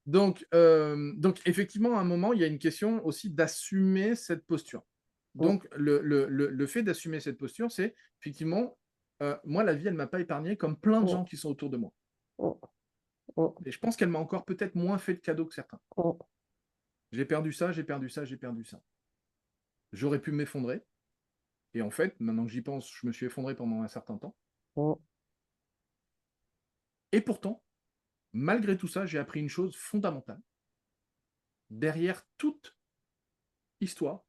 Donc, effectivement, à un moment, il y a une question aussi d'assumer cette posture. Donc, le fait d'assumer cette posture, c'est effectivement, moi, la vie, elle ne m'a pas épargné comme plein de gens qui sont autour de moi. Et je pense qu'elle m'a encore peut-être moins fait de cadeaux que certains. J'ai perdu ça, j'ai perdu ça, j'ai perdu ça. J'aurais pu m'effondrer. Et en fait, maintenant que j'y pense, je me suis effondré pendant un certain temps. Et pourtant, malgré tout ça, j'ai appris une chose fondamentale. Derrière toute histoire,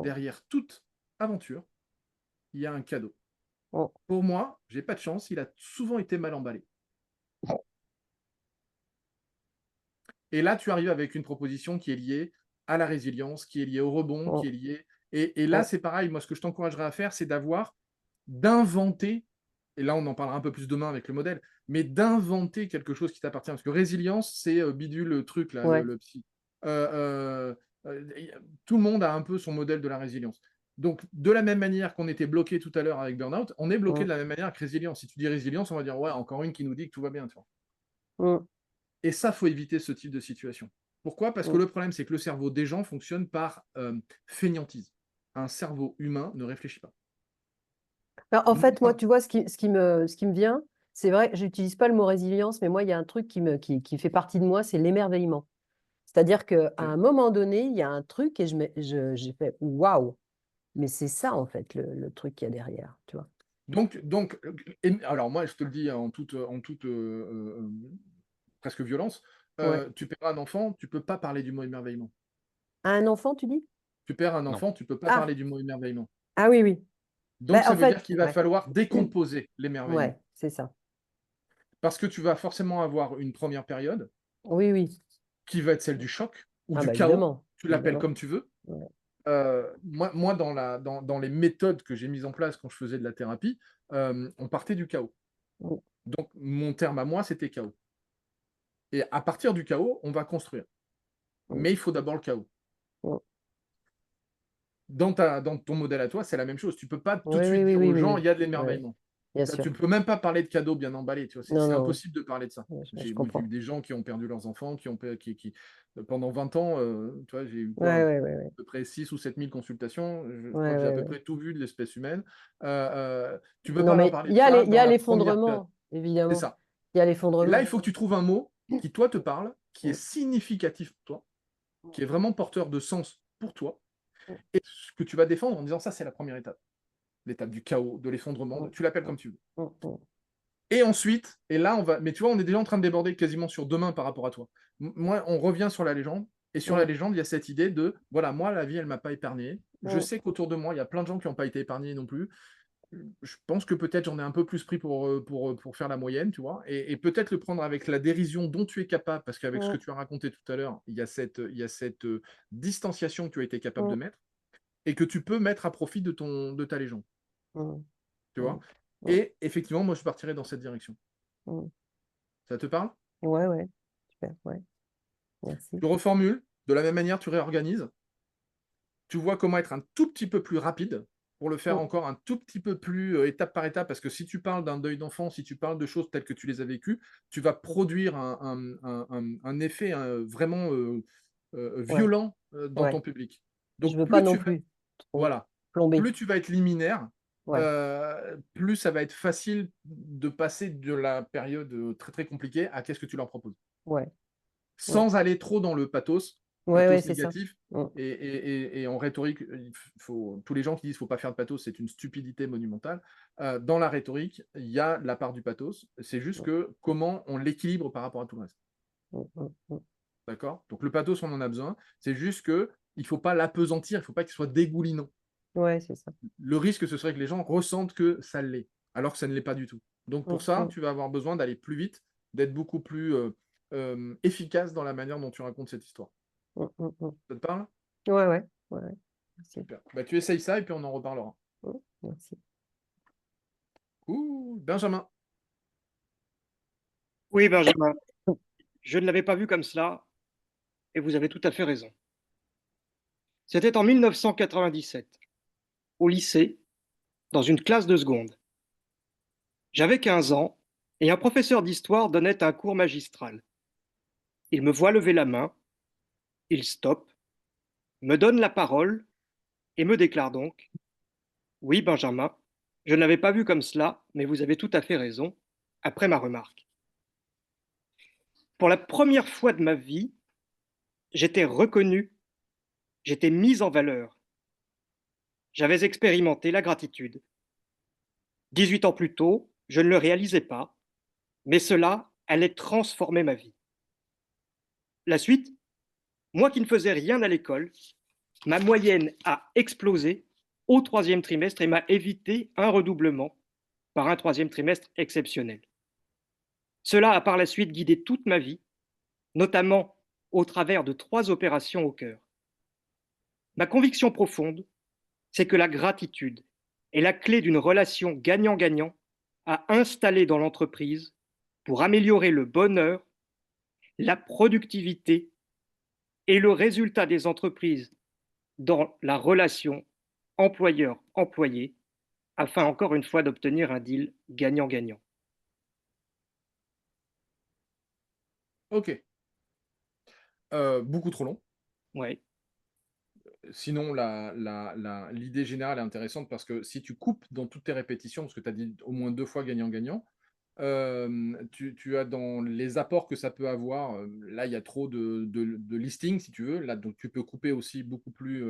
derrière toute aventure, il y a un cadeau. Pour moi, j'ai pas de chance, il a souvent été mal emballé. Et là, tu arrives avec une proposition qui est liée à la résilience, qui est liée au rebond, qui est liée. Et là, c'est pareil, moi, ce que je t'encouragerais à faire, c'est d'inventer, et là, on en parlera un peu plus demain avec le modèle, mais d'inventer quelque chose qui t'appartient. Parce que résilience, c'est bidule le truc, là, Ouais. le psy. Tout le monde a un peu son modèle de la résilience. Donc, de la même manière qu'on était bloqué tout à l'heure avec Burnout, on est bloqué de la même manière que résilience. Si tu dis résilience, on va dire, ouais, encore une qui nous dit que tout va bien. Tu vois. Et ça, faut éviter ce type de situation. Pourquoi? Parce que le problème, c'est que le cerveau des gens fonctionne par fainéantise. Un cerveau humain ne réfléchit pas. Alors, en fait, moi, tu vois, ce qui me vient, c'est vrai, j'utilise pas le mot résilience, mais moi, il y a un truc qui fait partie de moi, c'est l'émerveillement. C'est-à-dire qu'à un moment donné, il y a un truc et j'ai fait waouh, mais c'est ça, en fait, le truc qu'il y a derrière, tu vois. Donc alors moi, je te le dis en toute presque violence, tu perds un enfant, tu peux pas parler du mot émerveillement. À un enfant, tu dis? Tu perds un Non. enfant, tu peux pas Ah. parler du mot émerveillement. Ah oui, oui. Donc, Bah, ça en veut fait, dire qu'il va ouais. falloir décomposer l'émerveillement. Ouais, c'est ça. Parce que tu vas forcément avoir une première période Oui, oui. qui va être celle du choc ou Ah du bah, chaos. évidemment. Tu l'appelles Évidemment. comme tu veux. Ouais. Moi dans les méthodes que j'ai mises en place quand je faisais de la thérapie, on partait du chaos. Donc, mon terme à moi, c'était chaos. Et à partir du chaos, on va construire. Mais il faut d'abord le chaos. Dans ton modèle à toi, c'est la même chose. Tu ne peux pas tout de suite dire aux gens, il y a de l'émerveillement. Bien Tu sûr. ne peux même pas parler de cadeaux bien emballés. Tu vois, Non, c'est non. impossible de parler de ça. Ouais, je J'ai comprends. eu des gens qui ont perdu leurs enfants, qui pendant 20 ans, tu vois, j'ai eu Ouais. à peu près 6 ou 7 000 consultations. Je Ouais, crois que j'ai à peu ouais. près tout vu de l'espèce humaine. Tu peux Non, pas leur mais parler il de y a ça il y a dans la première période. l'effondrement, C'est évidemment. ça. Il y a Et l'effondrement. là, il faut que tu trouves un mot qui, toi, te parle, qui est significatif pour toi, qui est vraiment porteur de sens pour toi, et que tu vas défendre en disant ça, c'est la première étape. L'étape du chaos, de l'effondrement, tu l'appelles comme tu veux. Et ensuite, et là, mais tu vois, on est déjà en train de déborder quasiment sur demain par rapport à toi. Moi, on revient sur la légende, et sur la légende, il y a cette idée de, voilà, moi, la vie, elle ne m'a pas épargné. Je sais qu'autour de moi, il y a plein de gens qui n'ont pas été épargnés non plus. Je pense que peut-être j'en ai un peu plus pris pour faire la moyenne, tu vois, et peut-être le prendre avec la dérision dont tu es capable, parce qu'avec ce que tu as raconté tout à l'heure, il y a cette distanciation que tu as été capable de mettre, et que tu peux mettre à profit de ta légende. Tu vois. Et effectivement, moi, je partirais dans cette direction. Ça te parle? Ouais. Super, ouais. Merci. Tu reformules, de la même manière, tu réorganises. Tu vois comment être un tout petit peu plus rapide. pour le faire Mm. encore un tout petit peu plus étape par étape, parce que si tu parles d'un deuil d'enfant, si tu parles de choses telles que tu les as vécues, tu vas produire un effet vraiment Ouais, violent dans ouais. ton public. Je Donc veux pas plus non tu vas, plus trop voilà, plomber. plus tu vas être liminaire, Ouais, plus ça va être facile de passer de la période très très compliquée à qu'est-ce que tu leur proposes. ouais, ouais. Sans aller trop dans le Ouais, ouais, pathos c'est ça. négatif. Mm. Et en rhétorique, tous les gens qui disent qu'il ne faut pas faire de pathos, c'est une stupidité monumentale. Dans la rhétorique, il y a la part du pathos. C'est juste que comment on l'équilibre par rapport à tout le reste. Mm, mm, mm. D'accord? Donc le pathos, on en a besoin. C'est juste que il ne faut pas l'appesantir, il ne faut pas qu'il soit dégoulinant. Ouais, c'est ça. Le risque, ce serait que les gens ressentent que ça l'est, alors que ça ne l'est pas du tout. Donc Mm, pour ça, mm, tu vas avoir besoin d'aller plus vite, d'être beaucoup plus efficace dans la manière dont tu racontes cette histoire. mm, mm, mm. Ça te parle? Ouais, ouais, ouais, ouais. Merci. Super. Bah, tu essayes ça et puis on en reparlera. Mm, merci. Ouh, Benjamin. Oui, Benjamin, je ne l'avais pas vu comme cela et vous avez tout à fait raison. C'était en 1997, au lycée, dans une classe de seconde. J'avais 15 ans et un professeur d'histoire donnait un cours magistral. Il me voit lever la main, il stoppe, me donne la parole et me déclare donc: Oui, Benjamin, je ne l'avais pas vu comme cela, mais vous avez tout à fait raison, après ma remarque. Pour la première fois de ma vie, j'étais reconnu, j'étais mis en valeur. J'avais expérimenté la gratitude. 18 ans plus tôt, je ne le réalisais pas, mais cela allait transformer ma vie. La suite, moi qui ne faisais rien à l'école, ma moyenne a explosé au 3e trimestre et m'a évité un redoublement par un 3e trimestre exceptionnel. Cela a par la suite guidé toute ma vie, notamment au travers de 3 opérations au cœur. Ma conviction profonde, c'est que la gratitude est la clé d'une relation gagnant-gagnant à installer dans l'entreprise pour améliorer le bonheur, la productivité et le résultat des entreprises dans la relation employeur-employé, afin encore une fois d'obtenir un deal gagnant-gagnant. Ok. Beaucoup trop long. Ouais. Sinon, l'idée générale est intéressante parce que si tu coupes dans toutes tes répétitions, parce que tu as dit au moins 2 fois gagnant-gagnant, tu as dans les apports que ça peut avoir, là, il y a trop de listing, si tu veux. Là, donc, tu peux couper aussi beaucoup plus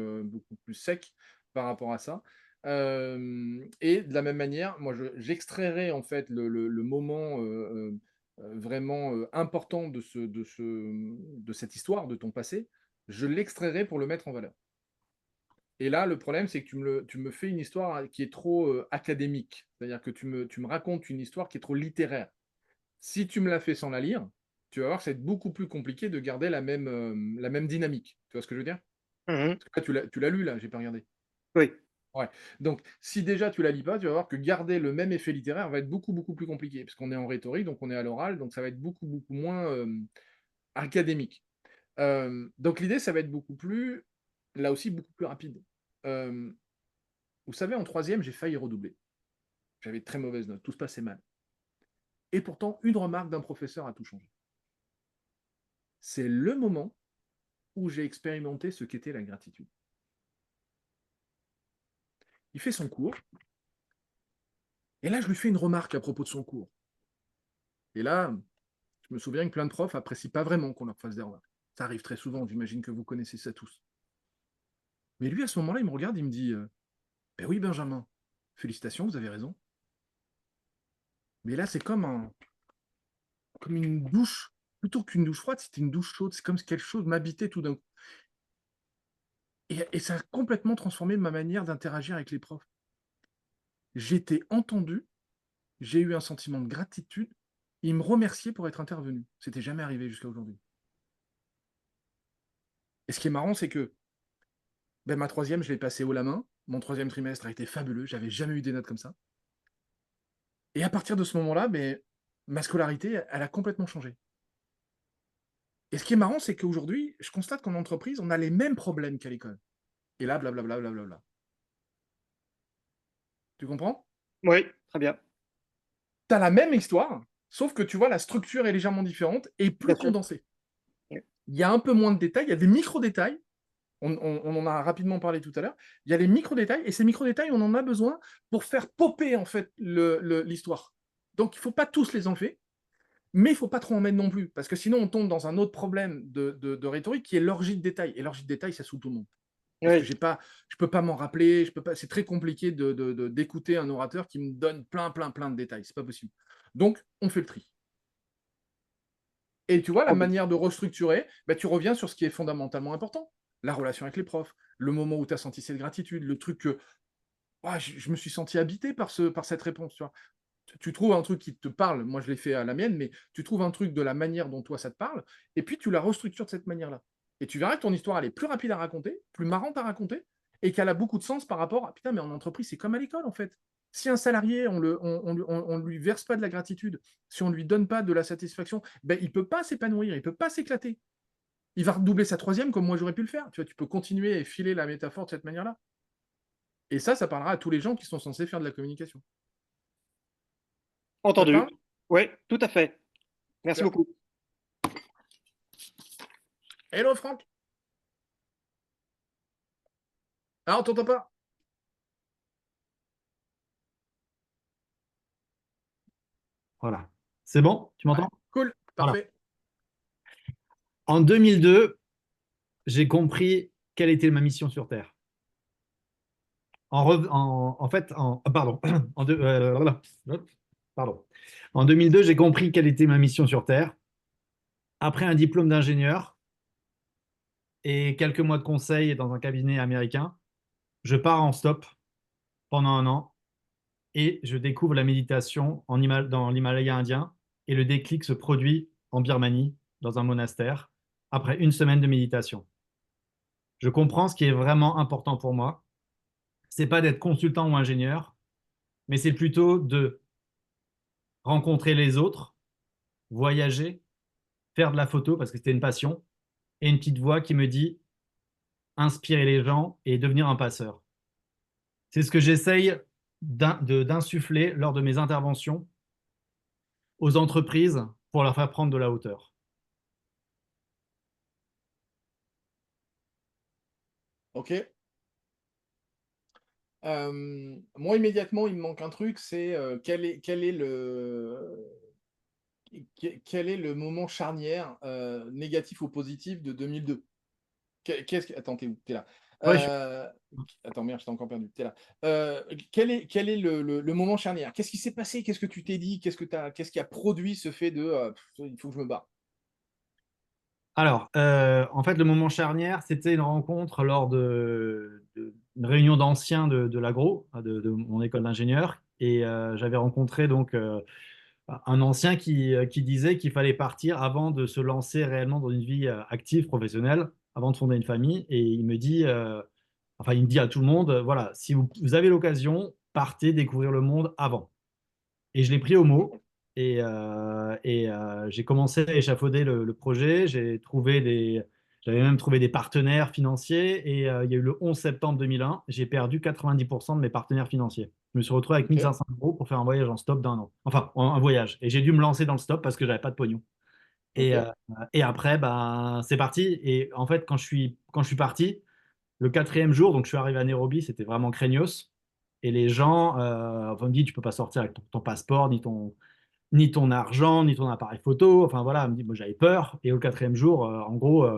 sec par rapport à ça. Et de la même manière, moi, j'extrairais en fait le moment vraiment important de cette histoire, de ton passé. Je l'extrairais pour le mettre en valeur. Et là, le problème, c'est que tu me fais une histoire qui est trop académique. C'est-à-dire que tu me racontes une histoire qui est trop littéraire. Si tu me la fais sans la lire, tu vas voir que c'est beaucoup plus compliqué de garder la même dynamique. Tu vois ce que je veux dire? Mhm. Parce que là, tu l'as lu, là, j'ai pas regardé. Oui. Ouais. Donc, si déjà tu la lis pas, tu vas voir que garder le même effet littéraire va être beaucoup, beaucoup plus compliqué. Parce qu'on est en rhétorique, donc on est à l'oral, donc ça va être beaucoup, beaucoup moins académique. Donc, l'idée, ça va être beaucoup plus, là aussi, beaucoup plus rapide. Vous savez, en 3e, j'ai failli redoubler. J'avais de très mauvaises notes, tout se passait mal. Et pourtant, une remarque d'un professeur a tout changé. C'est le moment où j'ai expérimenté ce qu'était la gratitude. Il fait son cours, et là, je lui fais une remarque à propos de son cours. Et là, je me souviens que plein de profs n'apprécient pas vraiment qu'on leur fasse des remarques. Ça arrive très souvent, j'imagine que vous connaissez ça tous. Mais lui, à ce moment-là, il me regarde, il me dit ben oui, Benjamin, félicitations, vous avez raison. Mais là, c'est comme une douche. Plutôt qu'une douche froide, c'était une douche chaude. C'est comme si quelque chose m'habitait tout d'un coup. Et ça a complètement transformé ma manière d'interagir avec les profs. J'étais entendu, j'ai eu un sentiment de gratitude. Ils me remerciaient pour être intervenu. C'était jamais arrivé jusqu'à aujourd'hui. Et ce qui est marrant, c'est que ma 3e, je l'ai passée haut la main. Mon 3e trimestre a été fabuleux. J'avais jamais eu des notes comme ça. Et à partir de ce moment-là, ma scolarité, elle a complètement changé. Et ce qui est marrant, c'est qu'aujourd'hui, je constate qu'en entreprise, on a les mêmes problèmes qu'à l'école. Et là, blablabla, blablabla. Tu comprends? Oui, très bien. Tu as la même histoire, sauf que tu vois, la structure est légèrement différente et plus Bien sûr. condensée. Oui. Il y a un peu moins de détails, il y a des micro-détails. On en a rapidement parlé tout à l'heure. Il y a les micro-détails, et ces micro-détails, on en a besoin pour faire popper en fait l'histoire. Donc, il ne faut pas tous les enlever, mais il ne faut pas trop en mettre non plus, parce que sinon, on tombe dans un autre problème de rhétorique qui est l'orgie de détails. Et l'orgie de détails, ça saoule tout le monde. Parce que Oui. je ne peux pas m'en rappeler, c'est très compliqué d'écouter un orateur qui me donne plein de détails. C'est pas possible. Donc, on fait le tri. Et tu vois, la manière de restructurer, bah, tu reviens sur ce qui est fondamentalement important. La relation avec les profs, le moment où tu as senti cette gratitude, le truc que je me suis senti habité par cette réponse. Tu vois. Tu trouves un truc qui te parle, moi je l'ai fait à la mienne, mais tu trouves un truc de la manière dont toi ça te parle, et puis tu la restructures de cette manière-là. Et tu verras que ton histoire, elle est plus rapide à raconter, plus marrante à raconter, et qu'elle a beaucoup de sens par rapport à, putain, mais en entreprise, c'est comme à l'école en fait. Si un salarié, on lui verse pas de la gratitude, si on lui donne pas de la satisfaction, ben, il peut pas s'épanouir, il peut pas s'éclater. Il va redoubler sa troisième comme moi j'aurais pu le faire. Tu vois, tu peux continuer et filer la métaphore de cette manière-là. Et ça parlera à tous les gens qui sont censés faire de la communication. Ça te Entendu. parle? Oui, tout à fait. Merci Super. beaucoup. Hello Franck. Ah, on t'entend pas. Voilà. C'est bon? Tu m'entends? Cool, Voilà. parfait. En 2002, j'ai compris quelle était ma mission sur Terre. Pardon. Pardon. En 2002, j'ai compris quelle était ma mission sur Terre. Après un diplôme d'ingénieur et quelques mois de conseil dans un cabinet américain, je pars en stop pendant un an et je découvre la méditation dans l'Himalaya indien, et le déclic se produit en Birmanie, dans un monastère, après une semaine de méditation. Je comprends ce qui est vraiment important pour moi. C'est pas d'être consultant ou ingénieur, mais c'est plutôt de rencontrer les autres, voyager, faire de la photo parce que c'était une passion, et une petite voix qui me dit inspirer les gens et devenir un passeur. C'est ce que j'essaye d'insuffler lors de mes interventions aux entreprises pour leur faire prendre de la hauteur. Ok. Moi, immédiatement, il me manque un truc, c'est quel est le moment charnière, négatif ou positif, de 2002? Attends, t'es où? T'es là. Ouais, Attends, merde, je t'ai encore perdu. T'es là. Quel est le moment charnière? Qu'est-ce qui s'est passé? Qu'est-ce que tu t'es dit? Qu'est-ce qui a produit ce fait de il faut que je me barre? Alors, en fait, le moment charnière, c'était une rencontre lors d'une réunion d'anciens de l'agro, de mon école d'ingénieur. Et j'avais rencontré donc un ancien qui disait qu'il fallait partir avant de se lancer réellement dans une vie active, professionnelle, avant de fonder une famille. Et il me dit, il me dit à tout le monde, voilà, si vous avez l'occasion, partez découvrir le monde avant. Et je l'ai pris au mot. J'ai commencé à échafauder le projet. J'avais même trouvé des partenaires financiers. Et il y a eu le 11 septembre 2001. J'ai perdu 90% de mes partenaires financiers. Je me suis retrouvé avec Ok. 1500 euros pour faire un voyage en stop d'un an. Enfin, un voyage. Et j'ai dû me lancer dans le stop parce que j'avais pas de pognon. Et, Ok. et après, ben, c'est parti. Et en fait, quand je suis parti, le quatrième jour, donc je suis arrivé à Nairobi, c'était vraiment craignos. Et les gens me disent, tu peux pas sortir avec ton passeport, ni ton argent, ni ton appareil photo. Enfin voilà, moi j'avais peur. Et au quatrième jour, en gros,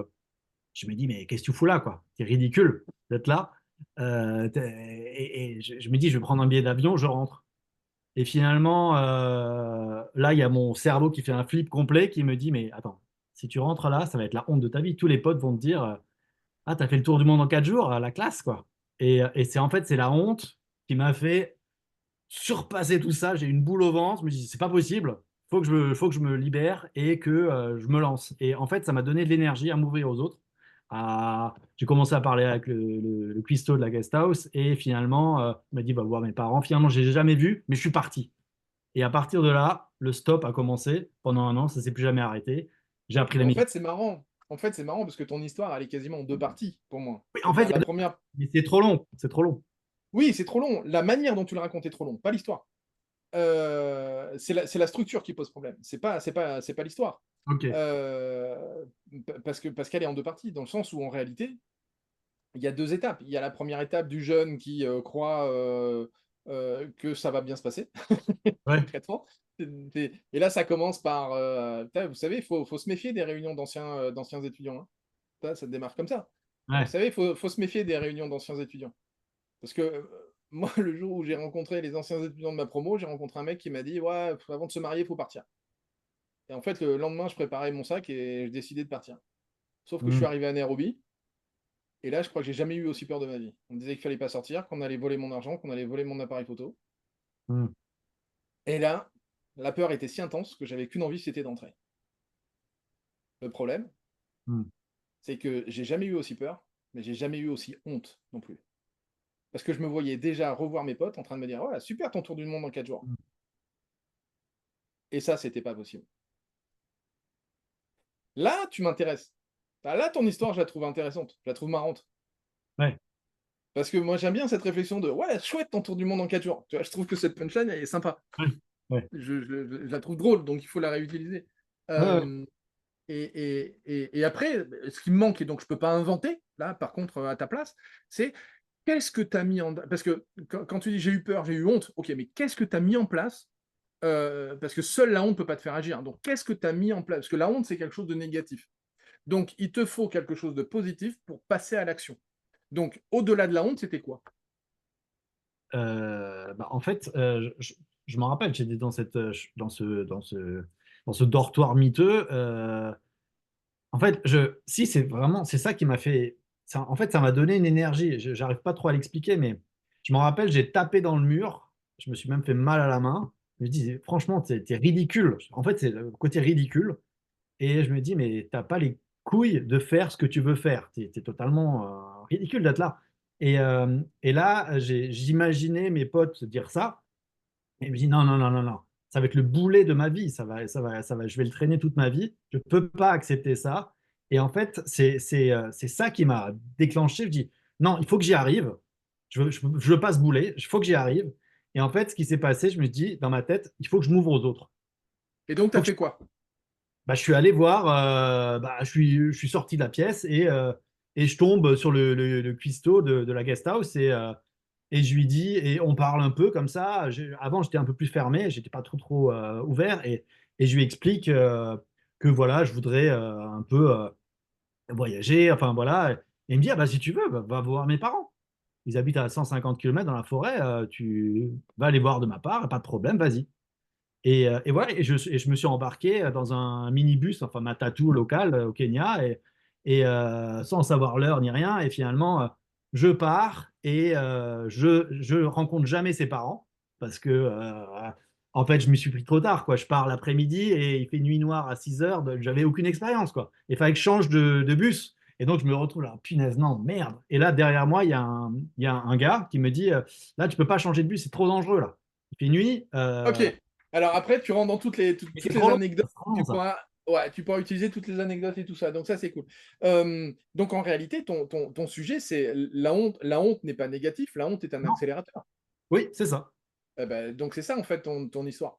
je me dis, mais qu'est-ce que tu fous là, quoi? C'est ridicule d'être là. Et je me dis, je vais prendre un billet d'avion, je rentre. Et finalement, là, il y a mon cerveau qui fait un flip complet, qui me dit, mais attends, si tu rentres là, ça va être la honte de ta vie. Tous les potes vont te dire, ah, t'as fait le tour du monde en 4 jours, la classe, quoi. Et c'est la honte qui m'a fait surpasser tout ça. J'ai une boule au ventre. Je me dis, c'est pas possible. Faut que je me libère et que je me lance. Et en fait, ça m'a donné de l'énergie à m'ouvrir aux autres. J'ai commencé à parler avec le cuistot de la guest house, et finalement, il m'a dit, va voir mes parents. Finalement, je l'ai jamais vu, mais je suis parti. Et à partir de là, le stop a commencé pendant un an. Ça s'est plus jamais arrêté. J'ai appris la En méditation. fait, c'est marrant. En fait, c'est marrant parce que ton histoire, elle est quasiment en deux parties pour moi. Oui, en C'est-à-dire fait, la première. mais c'est trop long. C'est trop long. Oui, c'est trop long. La manière dont tu le racontes est trop long, pas l'histoire. C'est la structure qui pose problème. C'est pas l'histoire. Ok. Parce qu'elle est en deux parties, dans le sens où en réalité, il y a deux étapes. Il y a la première étape du jeune qui croit que ça va bien se passer, Ouais. concrètement. Et là, ça commence par, putain, vous savez, il faut se méfier des réunions d'anciens étudiants, hein. Ça démarre comme ça. Ouais. Vous savez, il faut se méfier des réunions d'anciens étudiants. Parce que moi, le jour où j'ai rencontré les anciens étudiants de ma promo, j'ai rencontré un mec qui m'a dit, ouais, avant de se marier, il faut partir. Et en fait, le lendemain, je préparais mon sac et je décidais de partir. Sauf que je suis arrivé à Nairobi. Et là, je crois que j'ai jamais eu aussi peur de ma vie. On me disait qu'il fallait pas sortir, qu'on allait voler mon argent, qu'on allait voler mon appareil photo. Mm. Et là, la peur était si intense que j'avais qu'une envie, c'était d'entrer. Le problème, Mm. c'est que j'ai jamais eu aussi peur, mais j'ai jamais eu aussi honte non plus. Parce que je me voyais déjà revoir mes potes en train de me dire, ouais, super ton tour du monde en 4 jours. Et ça, c'était pas possible. Là, tu m'intéresses. Là, ton histoire, je la trouve intéressante, je la trouve marrante. Ouais. Parce que moi, j'aime bien cette réflexion de, ouais, chouette ton tour du monde en 4 jours. Tu vois, je trouve que cette punchline, elle est sympa. Ouais. Je la trouve drôle, donc il faut la réutiliser. Ouais. Et après, ce qui me manque, et donc je ne peux pas inventer, là, par contre, à ta place, c'est qu'est-ce que tu as mis en... Parce que quand tu dis j'ai eu peur, j'ai eu honte, ok, mais qu'est-ce que tu as mis en place parce que seule la honte ne peut pas te faire agir. Donc, qu'est-ce que tu as mis en place? Parce que la honte, c'est quelque chose de négatif. Donc, il te faut quelque chose de positif pour passer à l'action. Donc, au-delà de la honte, c'était quoi? En fait, je m'en rappelle, j'étais dans dans ce dortoir miteux. En fait, si c'est ça qui m'a fait. En fait, ça m'a donné une énergie. J'arrive pas trop à l'expliquer, mais je m'en rappelle, j'ai tapé dans le mur. Je me suis même fait mal à la main. Je me dis, franchement, t'es ridicule. En fait, c'est le côté ridicule. Et je me dis, mais t'as pas les couilles de faire ce que tu veux faire. T'es totalement ridicule d'être là. Et là, j'imaginais mes potes se dire ça. Et je me dis, non, non, non, non, non. Ça va être le boulet de ma vie. Je vais le traîner toute ma vie. Je ne peux pas accepter ça. Et en fait, c'est ça qui m'a déclenché. Je dis, non, il faut que j'y arrive. Je veux pas ce boulet. Il faut que j'y arrive. Et en fait, ce qui s'est passé, je me dis, dans ma tête, il faut que je m'ouvre aux autres. Et donc, tu as fait quoi? Je suis allé voir, je suis sorti de la pièce et je tombe sur le cuistot de la guest house et je lui dis, et on parle un peu comme ça. Avant, j'étais un peu plus fermé, j'étais pas trop ouvert et je lui explique que voilà, je voudrais un peu voyager, enfin voilà. Et il me dit, ah, bah, si tu veux, va voir mes parents. Ils habitent à 150 km dans la forêt, tu vas les voir de ma part, pas de problème, vas-y. Et voilà, et je me suis embarqué dans un minibus, enfin matatu local au Kenya, sans savoir l'heure ni rien. Et finalement, je pars et je rencontre jamais ses parents parce que, en fait, je m'y suis pris trop tard, quoi. Je pars l'après-midi et il fait nuit noire à 6 heures. J'avais aucune expérience, quoi. Il fallait que je change de bus. Et donc, je me retrouve là, punaise, non, merde. Et là, derrière moi, il y a un gars qui me dit, là, tu peux pas changer de bus, c'est trop dangereux, là. Il fait nuit. Ok. Alors après, tu rentres dans toutes les anecdotes. Ouais, Tu pourras utiliser toutes les anecdotes et tout ça. Donc ça, c'est cool. Donc en réalité, ton sujet, c'est la honte. La honte n'est pas négatif. La honte est un accélérateur. Oui, c'est ça. Donc c'est ça, en fait, ton histoire.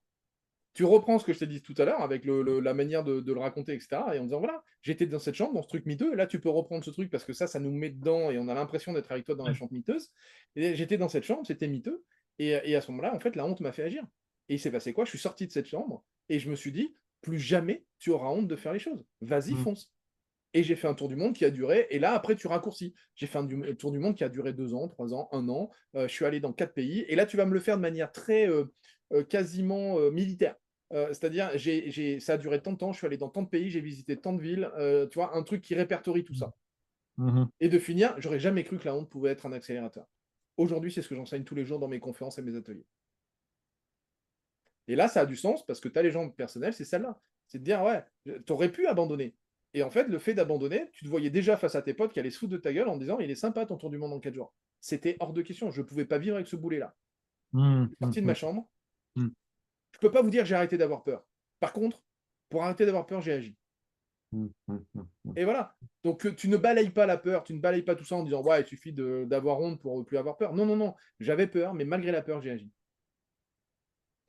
Tu reprends ce que je t'ai dit tout à l'heure avec la manière de le raconter, etc. Et en disant, voilà, j'étais dans cette chambre, dans ce truc miteux. Là, tu peux reprendre ce truc parce que ça nous met dedans et on a l'impression d'être avec toi dans la chambre miteuse. Et j'étais dans cette chambre, c'était miteux. Et à ce moment-là, en fait, la honte m'a fait agir. Et il s'est passé quoi? Je suis sorti de cette chambre et je me suis dit, plus jamais tu auras honte de faire les choses. Vas-y, fonce. Et j'ai fait un tour du monde qui a duré, et là, après, tu raccourcis. J'ai fait un tour du monde qui a duré 2 ans, 3 ans, 1 an. Je suis allé dans 4 pays, et là, tu vas me le faire de manière très quasiment militaire. C'est-à-dire, ça a duré tant de temps, je suis allé dans tant de pays, j'ai visité tant de villes, tu vois, un truc qui répertorie tout ça. Et de finir, j'aurais jamais cru que la honte pouvait être un accélérateur. Aujourd'hui, c'est ce que j'enseigne tous les jours dans mes conférences et mes ateliers. Et là, ça a du sens parce que tu as les jambes personnelles, c'est celle-là. C'est de dire, ouais, tu aurais pu abandonner. Et en fait, le fait d'abandonner, tu te voyais déjà face à tes potes qui allaient se foutre de ta gueule en disant, il est sympa ton tour du monde en 4 jours. C'était hors de question. Je ne pouvais pas vivre avec ce boulet-là. Je suis parti de ma chambre. Je ne peux pas vous dire que j'ai arrêté d'avoir peur. Par contre, pour arrêter d'avoir peur, j'ai agi. Et voilà. Donc, tu ne balayes pas la peur, tu ne balayes pas tout ça en disant, ouais, il suffit d'avoir honte pour ne plus avoir peur. Non, non, non. J'avais peur, mais malgré la peur, j'ai agi.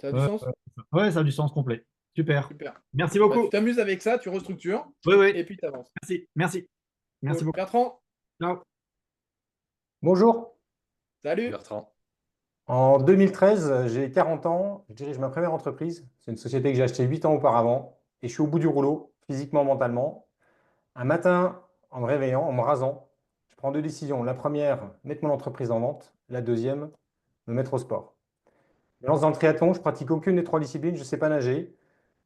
Ça a du Euh, sens? ouais, ça a du sens complet. Super. Super. Merci Bah, beaucoup. tu t'amuses avec ça, tu restructures, Oui, oui. et puis tu avances. Merci. Merci. Merci Cool. beaucoup. Bertrand, Ciao. Bonjour, salut. Bertrand. en 2013, j'ai 40 ans, je dirige ma première entreprise. C'est une société que j'ai achetée 8 ans auparavant et je suis au bout du rouleau, physiquement, mentalement. Un matin, en me réveillant, en me rasant, je prends deux décisions. La première, mettre mon entreprise en vente. La deuxième, me mettre au sport. Je me lance dans le triathlon, je pratique aucune des trois disciplines, je ne sais pas nager.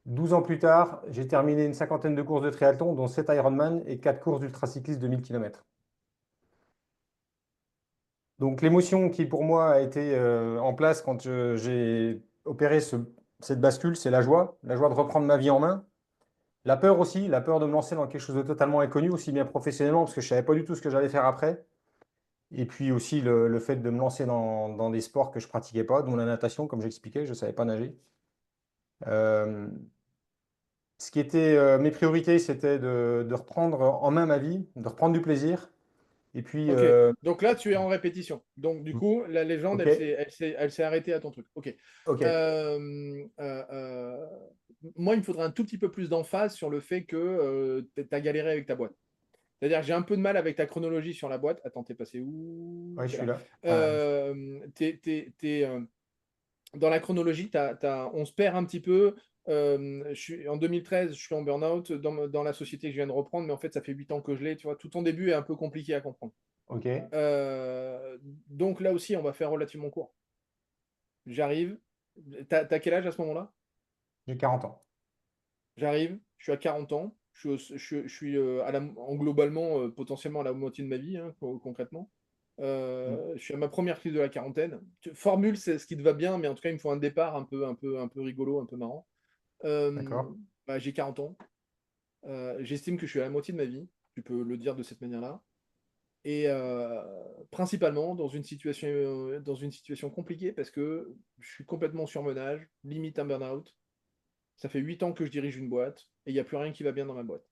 12 ans plus tard, j'ai terminé une cinquantaine de courses de triathlon, dont 7 Ironman et 4 courses d'ultracyclisme de 1000 km. Donc l'émotion qui pour moi a été en place quand j'ai opéré cette bascule, c'est la joie de reprendre ma vie en main. La peur aussi, la peur de me lancer dans quelque chose de totalement inconnu, aussi bien professionnellement, parce que je ne savais pas du tout ce que j'allais faire après. Et puis aussi le fait de me lancer dans des sports que je ne pratiquais pas, dont la natation, comme j'expliquais, je ne savais pas nager. Euh, Ce qui était mes priorités, c'était de reprendre en main ma vie, de reprendre du plaisir. Et puis, Ok. Donc là, tu es en répétition. Donc, du coup, la légende, ok, elle s'est arrêtée à ton truc. Ok. ok, Moi, il me faudrait un tout petit peu plus d'emphase sur le fait que tu as galéré avec ta boîte. C'est-à-dire que j'ai un peu de mal avec ta chronologie sur la boîte. Attends, t'es passé où? ouais, je T'es suis là. là. Dans la chronologie, on se perd un petit peu. En 2013, je suis en burn-out dans la société que je viens de reprendre, mais en fait, ça fait 8 ans que je l'ai. Tu vois, tout ton début est un peu compliqué à comprendre. Ok, Donc là aussi, on va faire relativement court. J'arrive. T'as quel âge à ce moment-là? j'ai 40 ans. J'arrive, je suis à 40 ans. Je suis globalement, potentiellement à la moitié de ma vie, hein, concrètement. Je suis à ma première crise de la quarantaine. Formule, c'est ce qui te va bien, mais en tout cas, il me faut un départ un peu rigolo, un peu marrant. D'accord. Bah, j'ai 40 ans. J'estime que je suis à la moitié de ma vie. Tu peux le dire de cette manière-là. Et principalement dans une situation compliquée parce que je suis complètement surmenage, limite un burn-out. Ça fait 8 ans que je dirige une boîte et il n'y a plus rien qui va bien dans ma boîte.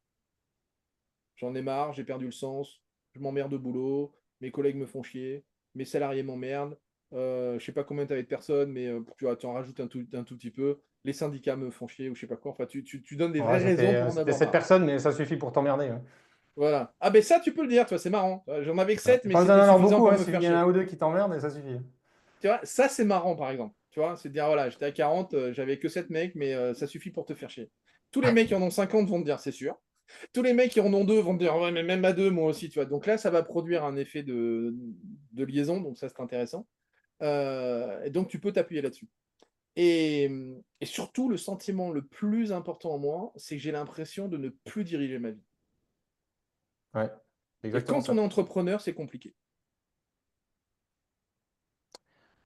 J'en ai marre, j'ai perdu le sens, je m'emmerde au boulot, mes collègues me font chier, mes salariés m'emmerdent. Je sais pas combien tu avais de personnes, mais tu en rajoutes un tout petit peu. Les syndicats me font chier ou je sais pas quoi. Enfin, tu donnes des Ouais, vraies raisons pour en c'était avoir 7 marre. personnes, mais ça suffit pour t'emmerder, hein. Voilà. Ah ben ça, tu peux le dire, toi, c'est marrant. J'en avais que 7, mais Pas besoin c'était d'en avoir suffisant beaucoup, pour hein, me suffit faire qu'il y en a chier. un ou deux qui t'emmerdent et ça suffit. Tu vois, ça c'est marrant par exemple. Tu vois, c'est de dire voilà, j'étais à 40, j'avais que 7 mecs, mais ça suffit pour te faire chier. Tous les mecs qui en ont 50 vont te dire c'est sûr. Tous les mecs qui en ont 2 vont te dire ouais, mais même à 2, moi aussi, tu vois. Donc là, ça va produire un effet de liaison, donc ça c'est intéressant. Et donc tu peux t'appuyer là-dessus. Et, et surtout, le sentiment le plus important en moi, c'est que j'ai l'impression de ne plus diriger ma vie. Ouais, c'est Et exactement quand on est ça. entrepreneur, c'est compliqué.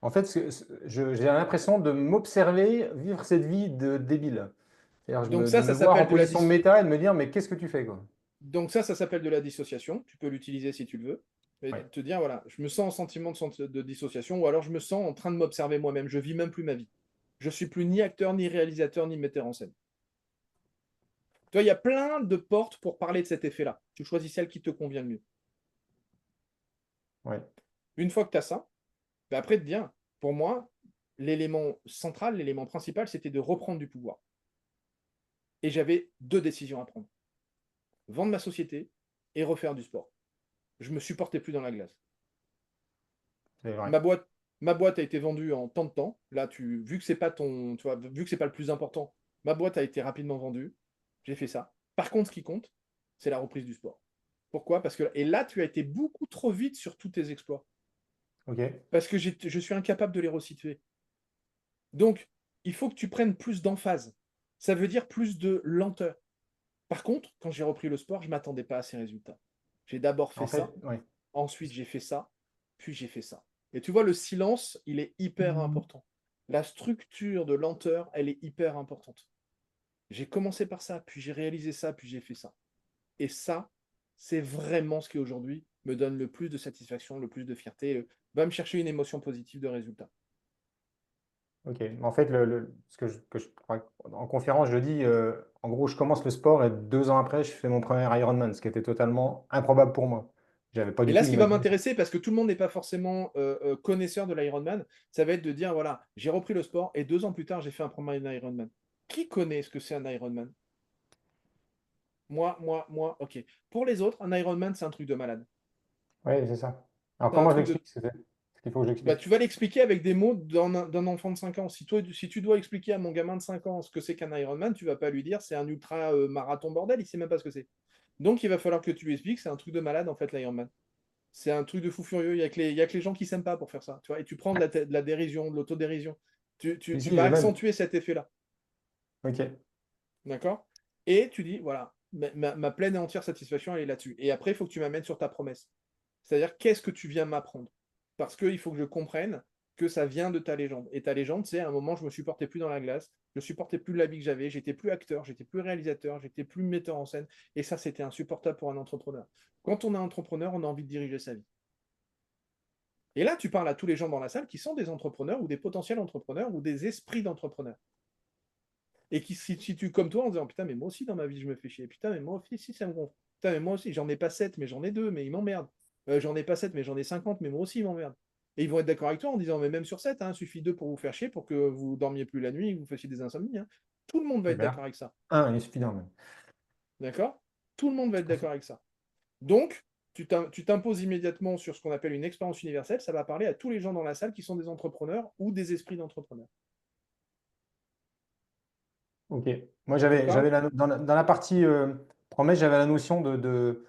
En fait, j'ai l'impression de m'observer vivre cette vie de débile. C'est-à-dire Donc de ça me voir en s'appelle de la position de méta et de me dire, mais qu'est-ce que tu fais, quoi? Donc ça s'appelle de la dissociation. Tu peux l'utiliser si tu le veux. Et Ouais. te dire, voilà, je me sens en sentiment de dissociation, ou alors je me sens en train de m'observer moi-même. Je vis même plus ma vie. Je suis plus ni acteur, ni réalisateur, ni metteur en scène. Tu vois, il y a plein de portes pour parler de cet effet-là. Tu choisis celle qui te convient le mieux. Ouais. Une fois que tu as ça, ben après te dire, pour moi, l'élément central, l'élément principal, c'était de reprendre du pouvoir. Et j'avais 2 décisions à prendre. Vendre ma société et refaire du sport. Je me supportais plus dans la glace. C'est vrai. Ma boîte a été vendue en tant de temps. Là, vu que c'est pas ton, tu vois, vu que c'est pas le plus important, ma boîte a été rapidement vendue. J'ai fait ça. Par contre, ce qui compte, c'est la reprise du sport. Pourquoi? Et là, tu as été beaucoup trop vite sur tous tes exploits. Ok. Parce que je suis incapable de les resituer. Donc, il faut que tu prennes plus d'emphase. Ça veut dire plus de lenteur. Par contre, quand j'ai repris le sport, je ne m'attendais pas à ces résultats. J'ai d'abord fait En fait, ça, ouais. ensuite j'ai fait ça, puis j'ai fait ça. Et tu vois, le silence, il est hyper important. La structure de lenteur, elle est hyper importante. J'ai commencé par ça, puis j'ai réalisé ça, puis j'ai fait ça. Et ça, c'est vraiment ce qui aujourd'hui me donne le plus de satisfaction, le plus de fierté, va me chercher une émotion positive de résultat. Ok. En fait, en conférence, je dis, en gros, je commence le sport et 2 ans après, je fais mon premier Ironman, ce qui était totalement improbable pour moi. J'avais pas Et du là, tout ce qui va imaginé ça. m'intéresser, parce que tout le monde n'est pas forcément connaisseur de l'Ironman, ça va être de dire, voilà, j'ai repris le sport et 2 ans plus tard, j'ai fait un premier Ironman. Qui connaît ce que c'est un Ironman? Moi, ok. Pour les autres, un Ironman, c'est un truc de malade. Oui, c'est ça. Alors, C'est un comment je truc de... l'explique? Ce qu'il faut que Bah, j'explique. tu vas l'expliquer avec des mots d'un enfant de 5 ans. Si tu dois expliquer à mon gamin de 5 ans ce que c'est qu'un Ironman, tu vas pas lui dire c'est un ultra marathon bordel, il sait même pas ce que c'est. Donc il va falloir que tu lui expliques, c'est un truc de malade en fait l'Ironman. C'est un truc de fou furieux, il y a que les gens qui s'aiment pas pour faire ça, tu vois, et tu prends de la dérision, de l'autodérision. Tu Si, vas j'ai même. accentuer cet effet-là, Ok. d'accord? Et tu dis, voilà, ma pleine et entière satisfaction, elle est là-dessus. Et après, il faut que tu m'amènes sur ta promesse. C'est-à-dire, qu'est-ce que tu viens m'apprendre? Parce qu'il faut que je comprenne que ça vient de ta légende. Et ta légende, c'est à un moment, je me supportais plus dans la glace, je supportais plus l'habit que j'avais, j'étais plus acteur, j'étais plus réalisateur, j'étais plus metteur en scène. Et ça, c'était insupportable pour un entrepreneur. Quand on est entrepreneur, on a envie de diriger sa vie. Et là, tu parles à tous les gens dans la salle qui sont des entrepreneurs ou des potentiels entrepreneurs ou des esprits d'entrepreneurs. Et qui se situent comme toi en disant putain, mais moi aussi dans ma vie, je me fais chier. Putain, mais moi aussi, si ça me gonfle. Putain, mais moi aussi, j'en ai pas 7, mais j'en ai 2, mais ils m'emmerdent. J'en ai pas 7, mais j'en ai 50, mais moi aussi, ils m'emmerdent. Et ils vont être d'accord avec toi en disant, mais même sur 7, hein, suffit 2 pour vous faire chier, pour que vous dormiez plus la nuit, que vous fassiez des insomnies. Hein. Tout le monde va être Super. d'accord avec ça. Il est suffisant même. D'accord? Tout le monde va être d'accord avec ça. Donc, tu t'imposes immédiatement sur ce qu'on appelle une expérience universelle. Ça va parler à tous les gens dans la salle qui sont des entrepreneurs ou des esprits d'entrepreneurs. Ok. Moi, Ça te parle? dans la partie promesse, j'avais la notion de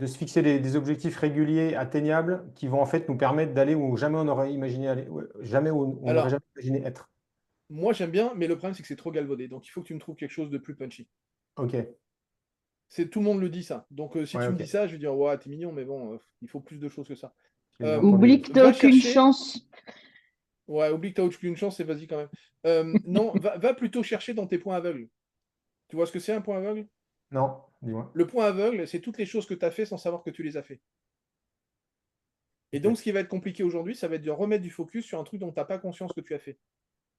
se fixer des objectifs réguliers, atteignables, qui vont en fait nous permettre d'aller où jamais on aurait imaginé aller, jamais où on n'aurait Alors, jamais imaginé être. moi j'aime bien, mais le problème c'est que c'est trop galvaudé. Donc il faut que tu me trouves quelque chose de plus punchy. Ok. Tout le monde le dit ça. Donc si Ouais, tu me ok. dis ça, je vais dire ouais, t'es mignon, mais bon, il faut plus de choses que ça. J'ai bien entendu. Oublie que t'as Va aucune chercher. chance. Ouais, oublie que t'as aucune chance et vas-y quand même. Non, va plutôt chercher dans tes points aveugles. Tu vois ce que c'est un point aveugle? Non, dis-moi. Le point aveugle, c'est toutes les choses que tu as fait sans savoir que tu les as fait. Et Ok. donc, ce qui va être compliqué aujourd'hui, ça va être de remettre du focus sur un truc dont tu n'as pas conscience que tu as fait.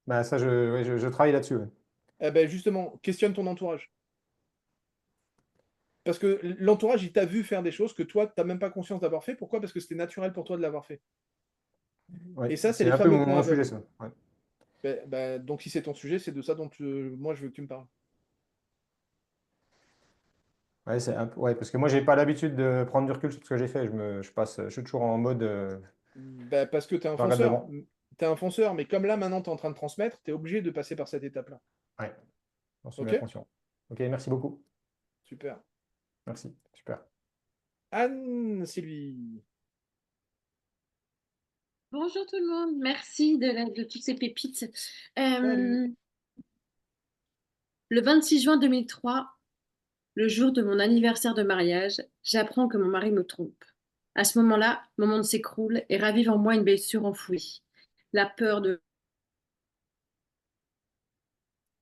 Bah, ça, ouais, je travaille là-dessus. Ouais. Eh ben, justement, questionne ton entourage. Parce que l'entourage, il t'a vu faire des choses que toi, tu n'as même pas conscience d'avoir fait. Pourquoi? Parce que c'était naturel pour toi de l'avoir fait. Ouais, Et ça, c'est c'est les un peu fameux points mon sujet, aveugles. ça. Ouais. Donc, si c'est ton sujet, c'est de ça dont moi, je veux que tu me parles. Ouais, ouais, parce que moi, j'ai pas l'habitude de prendre du recul sur ce que j'ai fait. Je suis toujours en mode, Parce que tu es un je regarde fonceur. devant. Tu es un fonceur, mais comme là, maintenant, tu es en train de transmettre, tu es obligé de passer par cette étape-là. Ouais, j'en suis bien OK? conscient. Ok, merci beaucoup. Super. Merci, super. Anne, Sylvie. Bonjour tout le monde, merci de toutes ces pépites. Salut. Le 26 juin 2003, le jour de mon anniversaire de mariage, j'apprends que mon mari me trompe. À ce moment-là, mon monde s'écroule et ravive en moi une blessure enfouie. La peur de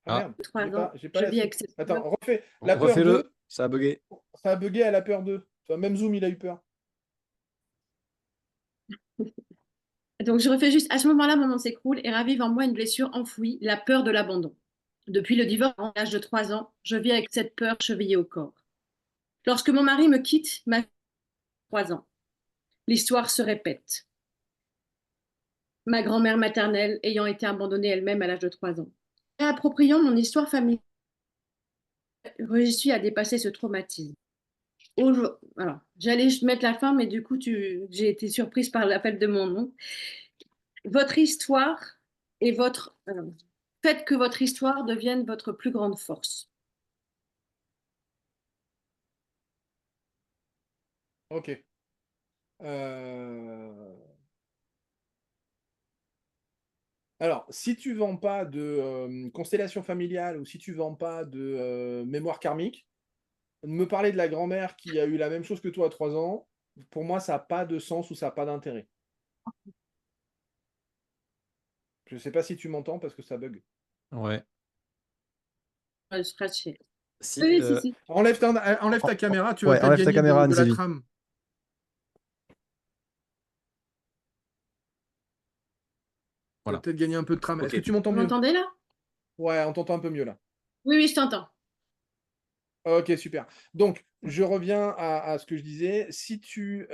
Ah merde, 3 ans, j'ai pas je la vis suite. avec cette peur. Attends, refais. La peur Refais-le, de. ça a bugué. Ça a bugué à la peur de. Tu vois, même Zoom, il a eu peur. Donc je refais juste, à ce moment-là, mon monde s'écroule et ravive en moi une blessure enfouie, la peur de l'abandon. Depuis le divorce, à l'âge de 3 ans, je vis avec cette peur chevillée au corps. Lorsque mon mari me quitte, ma fille a 3 ans. L'histoire se répète. Ma grand-mère maternelle ayant été abandonnée elle-même à l'âge de 3 ans. Réappropriant mon histoire familiale, réussi à dépasser ce traumatisme. Alors, j'allais mettre la fin, mais du coup, j'ai été surprise par l'appel de mon nom. Votre histoire et faites que votre histoire devienne votre plus grande force. Ok. Alors, si tu vends pas de constellation familiale ou si tu vends pas de mémoire karmique, me parler de la grand-mère qui a eu la même chose que toi à 3 ans, pour moi, ça n'a pas de sens ou ça n'a pas d'intérêt. Je ne sais pas si tu m'entends parce que ça bug. Ouais. Scratcher. Si, Oui, si, si. Enlève ta caméra, tu vas ouais, peut-être enlève ta gagner caméra, de la Anne-Sylvie. trame. Voilà. peut-être gagner un peu de trame. Est-ce que Ok. tu m'entends Vous mieux? m'entendez là? Ouais, on t'entend un peu mieux là. Oui, oui, je t'entends. Ok, super. Donc, je reviens à ce que je disais. Si tu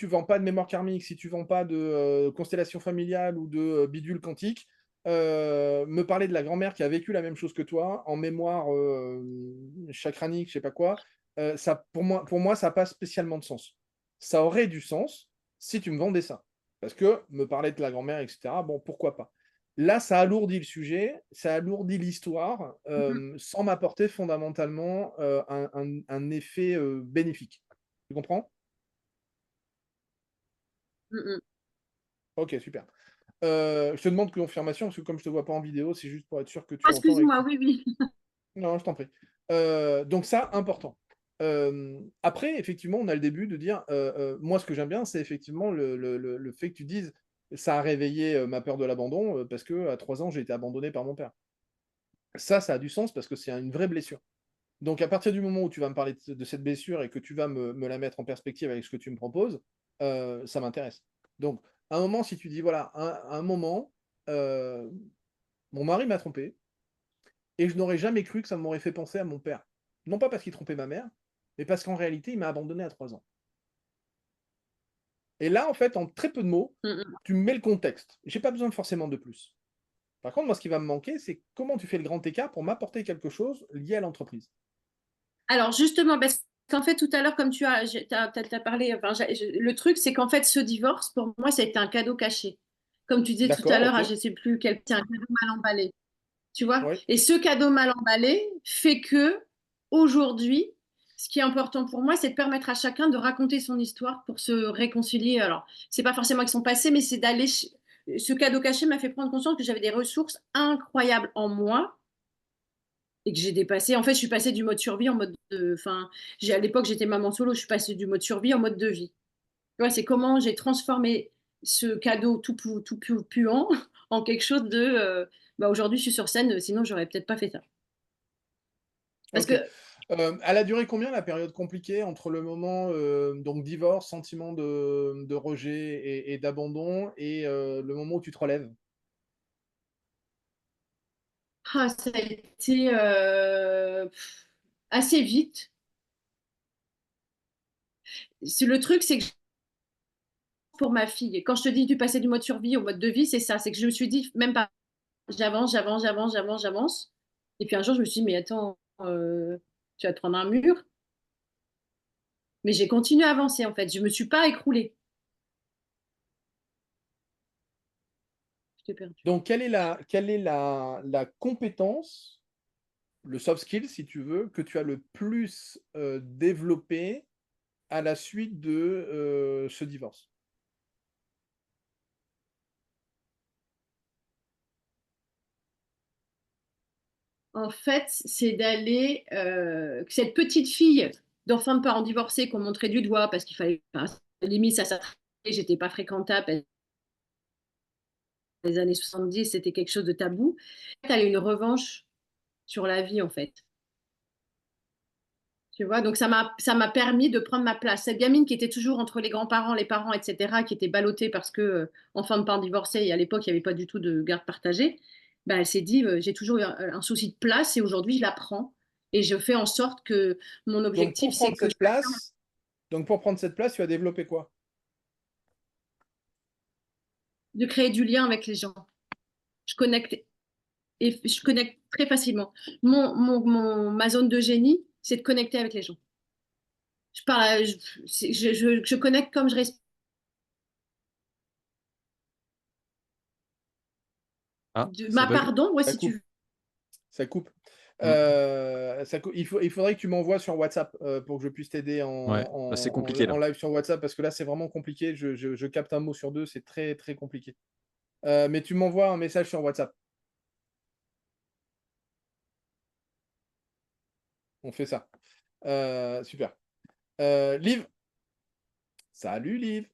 vends pas de mémoire karmique, si tu vends pas de constellation familiale ou de bidule quantique, me parler de la grand-mère qui a vécu la même chose que toi, en mémoire chakranique, je sais pas quoi, ça, pour moi, ça n'a pas spécialement de sens. Ça aurait du sens si tu me vendais ça. Parce que me parler de la grand-mère, etc., bon, pourquoi pas. Là, ça alourdit le sujet, ça alourdit l'histoire, sans m'apporter fondamentalement un effet bénéfique. Tu comprends? Mhm. Ok, super. Je te demande confirmation, parce que comme je te vois pas en vidéo, c'est juste pour être sûr que tu Ah, entends. excuse-moi, oui, oui. Non, je t'en prie. Donc ça, important. Après, effectivement, on a le début de dire, moi, ce que j'aime bien, c'est effectivement le fait que tu dises, ça a réveillé ma peur de l'abandon, parce que à 3 ans, j'ai été abandonné par mon père. Ça a du sens parce que c'est une vraie blessure. Donc, à partir du moment où tu vas me parler de cette blessure et que tu vas me la mettre en perspective avec ce que tu me proposes, ça m'intéresse. Donc, à un moment, si tu dis, voilà, à un moment, mon mari m'a trompé et je n'aurais jamais cru que ça m'aurait fait penser à mon père. Non pas parce qu'il trompait ma mère, mais parce qu'en réalité, il m'a abandonné à 3 ans. Et là, en fait, en très peu de mots, tu me mets le contexte. J'ai pas besoin forcément de plus. Par contre, moi, ce qui va me manquer, c'est comment tu fais le grand écart pour m'apporter quelque chose lié à l'entreprise. Alors justement, parce qu'en fait, tout à l'heure, comme tu as, t'as parlé, enfin, le truc, c'est qu'en fait, ce divorce, pour moi, ça a été un cadeau caché. Comme tu disais tout à D'accord, l'heure, ok. je ne sais plus quel, c'est un cadeau mal emballé. Tu vois? Oui. Et ce cadeau mal emballé fait que, aujourd'hui, ce qui est important pour moi, c'est de permettre à chacun de raconter son histoire pour se réconcilier. Alors, c'est pas forcément avec son passé, mais c'est d'aller. Ce cadeau caché m'a fait prendre conscience que j'avais des ressources incroyables en moi et que j'ai dépassé. En fait, je suis passée du mode survie en mode enfin, à l'époque, j'étais maman solo, je suis passée du mode survie en mode de vie. Tu vois, c'est comment j'ai transformé ce cadeau tout puant en quelque chose de. Bah, aujourd'hui, je suis sur scène, sinon, j'aurais peut-être pas fait ça. Parce Ok. que Elle a duré combien la période compliquée entre le moment donc divorce, sentiment de rejet et d'abandon et le moment où tu te relèves? ça a été assez vite. Le truc, c'est que pour ma fille, quand je te dis du passer du mode survie au mode de vie, c'est ça. C'est que je me suis dit, même pas, j'avance. Et puis un jour, je me suis dit, mais attends, tu vas te prendre un mur. Mais j'ai continué à avancer, en fait. Je me suis pas écroulée. Je t'ai perdu. Donc, quelle est la compétence, le soft skill, si tu veux, que tu as le plus développé à la suite de ce divorce? En fait, c'est d'aller. Cette petite fille d'enfant de parents divorcés qu'on montrait du doigt parce qu'il fallait. Enfin, limite, ça s'attrapait, j'étais pas fréquentable. Les années 70, c'était quelque chose de tabou. Elle a eu une revanche sur la vie, en fait. Tu vois, donc ça m'a permis de prendre ma place. Cette gamine qui était toujours entre les grands-parents, les parents, etc., qui était ballottée parce que enfant de parents divorcés, et à l'époque, il n'y avait pas du tout de garde partagée, ben, elle s'est dit, j'ai toujours eu un souci de place et aujourd'hui, je la prends. Et je fais en sorte que mon Donc, objectif, pour c'est prendre que cette place, tu as développé quoi? de créer du lien avec les gens. Je connecte et je connecte très facilement. Ma zone de génie, c'est de connecter avec les gens. Je parle, je connecte comme je respire. Ah, Ma ça bug. part d'ombre, Ça si tu coupe. veux. Ça coupe. Mm. Il faudrait que tu m'envoies sur WhatsApp pour que je puisse t'aider Ouais, bah, c'est compliqué en là. live sur WhatsApp parce que là, c'est vraiment compliqué. Je capte un mot sur deux, c'est très, très compliqué. Mais tu m'envoies un message sur WhatsApp. On fait ça. Super. Liv. Salut, Liv.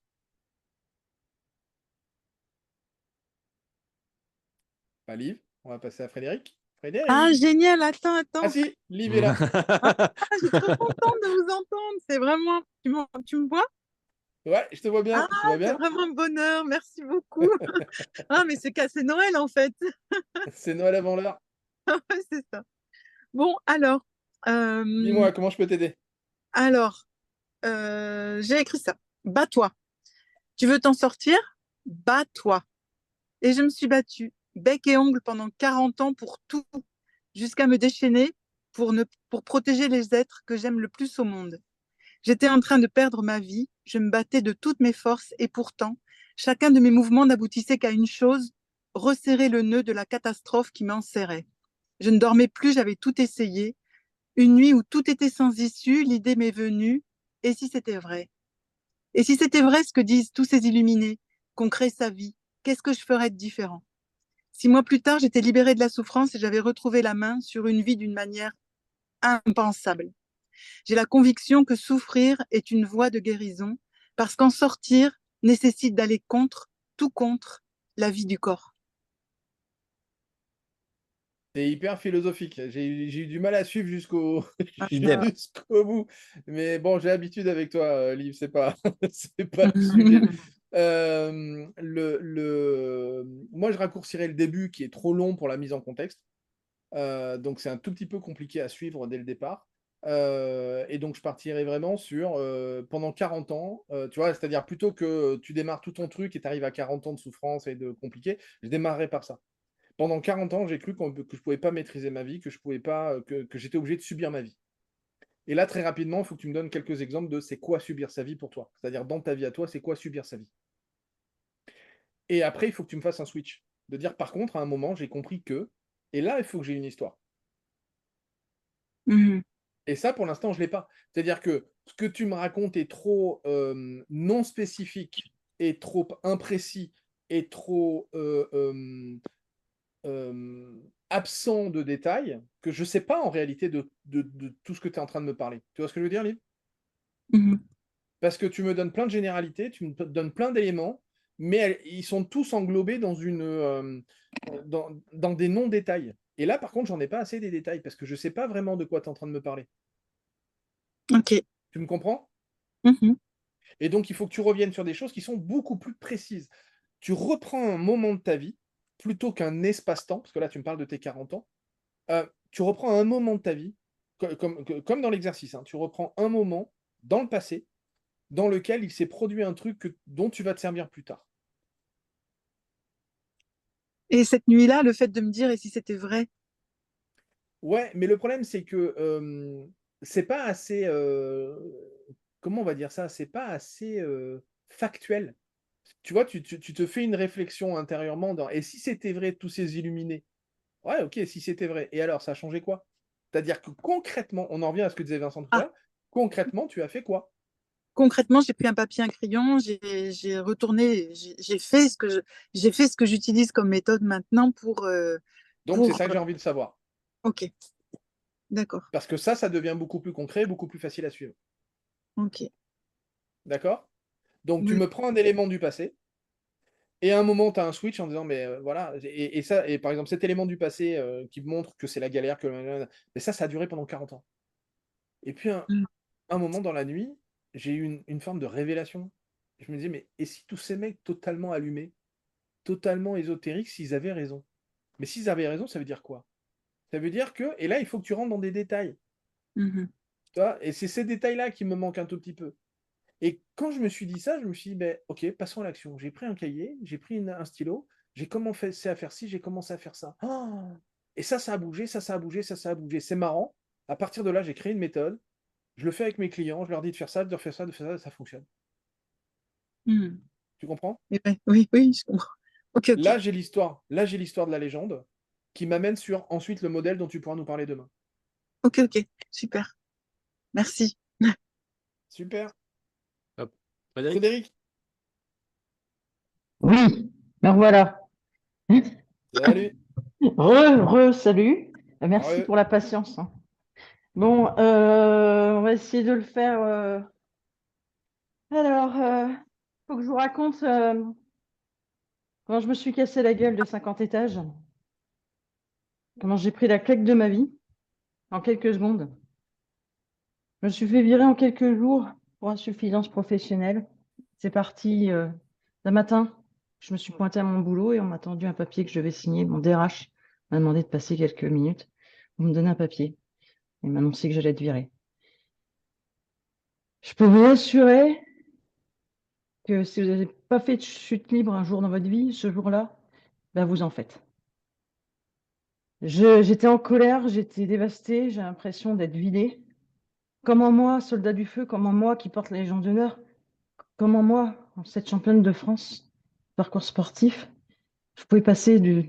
Pas Liv. On va passer à Frédéric. Ah, Frédéric. génial, attends, Ah attends. si, Liv est là. Ah, je suis trop contente de vous entendre. C'est vraiment. Tu me vois? Ouais, je te vois bien. Ah, Tu vas c'est bien? vraiment un bonheur, merci beaucoup. Ah, mais c'est Noël en fait. C'est Noël avant l'heure. Ouais, c'est ça. Bon, alors, Dis-moi, comment je peux t'aider? alors j'ai écrit ça. Bats-toi. Tu veux t'en sortir? Bats-toi. Et je me suis battue, bec et ongle, pendant 40 ans pour tout, jusqu'à me déchaîner pour protéger les êtres que j'aime le plus au monde. J'étais en train de perdre ma vie, je me battais de toutes mes forces et pourtant, chacun de mes mouvements n'aboutissait qu'à une chose, resserrer le nœud de la catastrophe qui m'enserrait. Je ne dormais plus, j'avais tout essayé. Une nuit où tout était sans issue, l'idée m'est venue. Et si c'était vrai? Et si c'était vrai ce que disent tous ces illuminés, qu'on crée sa vie, qu'est-ce que je ferais de différent? 6 mois plus tard, j'étais libérée de la souffrance et j'avais retrouvé la main sur une vie d'une manière impensable. J'ai la conviction que souffrir est une voie de guérison, parce qu'en sortir nécessite d'aller tout contre, la vie du corps. C'est hyper philosophique. J'ai eu du mal à suivre Idem. jusqu'au bout. Mais bon, j'ai l'habitude avec toi, Liv, c'est pas, c'est pas le sujet. Moi, je raccourcirais le début qui est trop long pour la mise en contexte. Donc, c'est un tout petit peu compliqué à suivre dès le départ. Et donc, je partirais vraiment sur pendant 40 ans, tu vois, c'est-à-dire plutôt que tu démarres tout ton truc et tu arrives à 40 ans de souffrance et de compliqué, je démarrerais par ça. Pendant 40 ans, j'ai cru que je ne pouvais pas maîtriser ma vie, que je pouvais pas, que j'étais obligé de subir ma vie. Et là, très rapidement, il faut que tu me donnes quelques exemples de c'est quoi subir sa vie pour toi. C'est-à-dire, dans ta vie à toi, c'est quoi subir sa vie. Et après, il faut que tu me fasses un switch. De dire, par contre, à un moment, j'ai compris que, et là, il faut que j'ai une histoire. Et ça, pour l'instant, je ne l'ai pas. C'est-à-dire que ce que tu me racontes est trop non spécifique, et trop imprécis, et trop absent de détails, que je ne sais pas en réalité de tout ce que tu es en train de me parler. Tu vois ce que je veux dire, Liv? Parce que tu me donnes plein de généralités, tu me donnes plein d'éléments, mais ils sont tous englobés dans des non-détails. Et là, par contre, j'en ai pas assez des détails, parce que je ne sais pas vraiment de quoi tu es en train de me parler. Ok. Tu me comprends? Et donc, il faut que tu reviennes sur des choses qui sont beaucoup plus précises. Tu reprends un moment de ta vie, plutôt qu'un espace-temps, parce que là, tu me parles de tes 40 ans. Tu reprends un moment de ta vie, comme dans l'exercice, hein, tu reprends un moment dans le passé, dans lequel il s'est produit un truc dont tu vas te servir plus tard. Et cette nuit-là, le fait de me dire, et si c'était vrai? Ouais, mais le problème, c'est que c'est pas assez. Comment on va dire ça? C'est pas assez factuel. Tu vois, tu te fais une réflexion intérieurement dans et si c'était vrai, tous ces illuminés? Ouais, ok, si c'était vrai. Et alors, ça a changé quoi? C'est-à-dire que concrètement, on en revient à ce que disait Vincent tout à l'heure, concrètement, tu as fait quoi? Concrètement, j'ai pris un papier, un crayon, j'ai retourné, j'ai fait ce que j'utilise comme méthode maintenant pour. Donc, c'est ça que j'ai envie de savoir. Ok, d'accord. Parce que ça devient beaucoup plus concret, beaucoup plus facile à suivre. Ok. D'accord? Donc, tu Oui. me prends un élément du passé, et à un moment, tu as un switch en disant, mais voilà, et par exemple, cet élément du passé qui montre que c'est la galère, mais ça a duré pendant 40 ans. Et puis, un moment dans la nuit, j'ai eu une forme de révélation. Je me disais, mais et si tous ces mecs totalement allumés, totalement ésotériques, s'ils avaient raison? Mais s'ils avaient raison, ça veut dire quoi? Ça veut dire que, et là, il faut que tu rentres dans des détails. Tu vois, et c'est ces détails-là qui me manquent un tout petit peu. Et quand je me suis dit ça, je me suis dit, ben, ok, passons à l'action. J'ai pris un cahier, j'ai pris un stylo, j'ai commencé à faire ci, j'ai commencé à faire ça. Et ça a bougé, ça a bougé, ça a bougé. C'est marrant. À partir de là, j'ai créé une méthode. Je le fais avec mes clients, je leur dis de faire ça, de faire ça, de faire ça, ça fonctionne. Tu comprends? Oui, je comprends. Ok. Là, j'ai l'histoire de la légende qui m'amène sur ensuite le modèle dont tu pourras nous parler demain. Ok, super. Merci. Super. Hop. Frédéric? Oui, me voilà. Salut. Salut. Merci Re. pour la patience, hein. Bon, on va essayer de le faire. Alors, faut que je vous raconte quand je me suis cassé la gueule de 50 étages, comment j'ai pris la claque de ma vie en quelques secondes. Je me suis fait virer en quelques jours pour insuffisance professionnelle. C'est parti d'un matin. Je me suis pointée à mon boulot et on m'a tendu un papier que je devais signer. Mon DRH m'a demandé de passer quelques minutes pour me donner un papier. Il m'a annoncé que j'allais être virée. Je peux vous assurer que si vous n'avez pas fait de chute libre un jour dans votre vie, ce jour-là, ben vous en faites. J'étais en colère, j'étais dévastée, j'ai l'impression d'être vidée. Comment moi, soldat du feu, comment moi qui porte la Légion d'honneur, comment moi, cette championne de France, parcours sportif, je pouvais passer de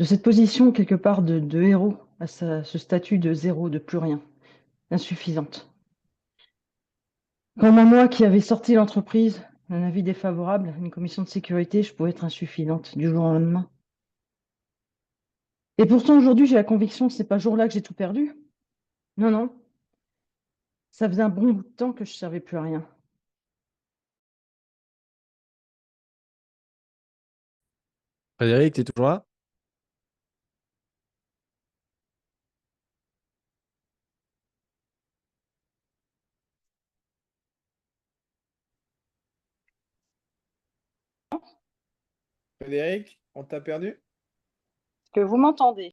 cette position quelque part de héros à ce statut de zéro, de plus rien, insuffisante. Comment moi qui avais sorti l'entreprise un avis défavorable, une commission de sécurité, je pouvais être insuffisante du jour au lendemain. Et pourtant aujourd'hui j'ai la conviction que ce n'est pas ce jour-là que j'ai tout perdu. Non, non. Ça faisait un bon bout de temps que je ne servais plus à rien. Frédéric, tu es toujours là? Frédéric, on t'a perdu? Est-ce que vous m'entendez?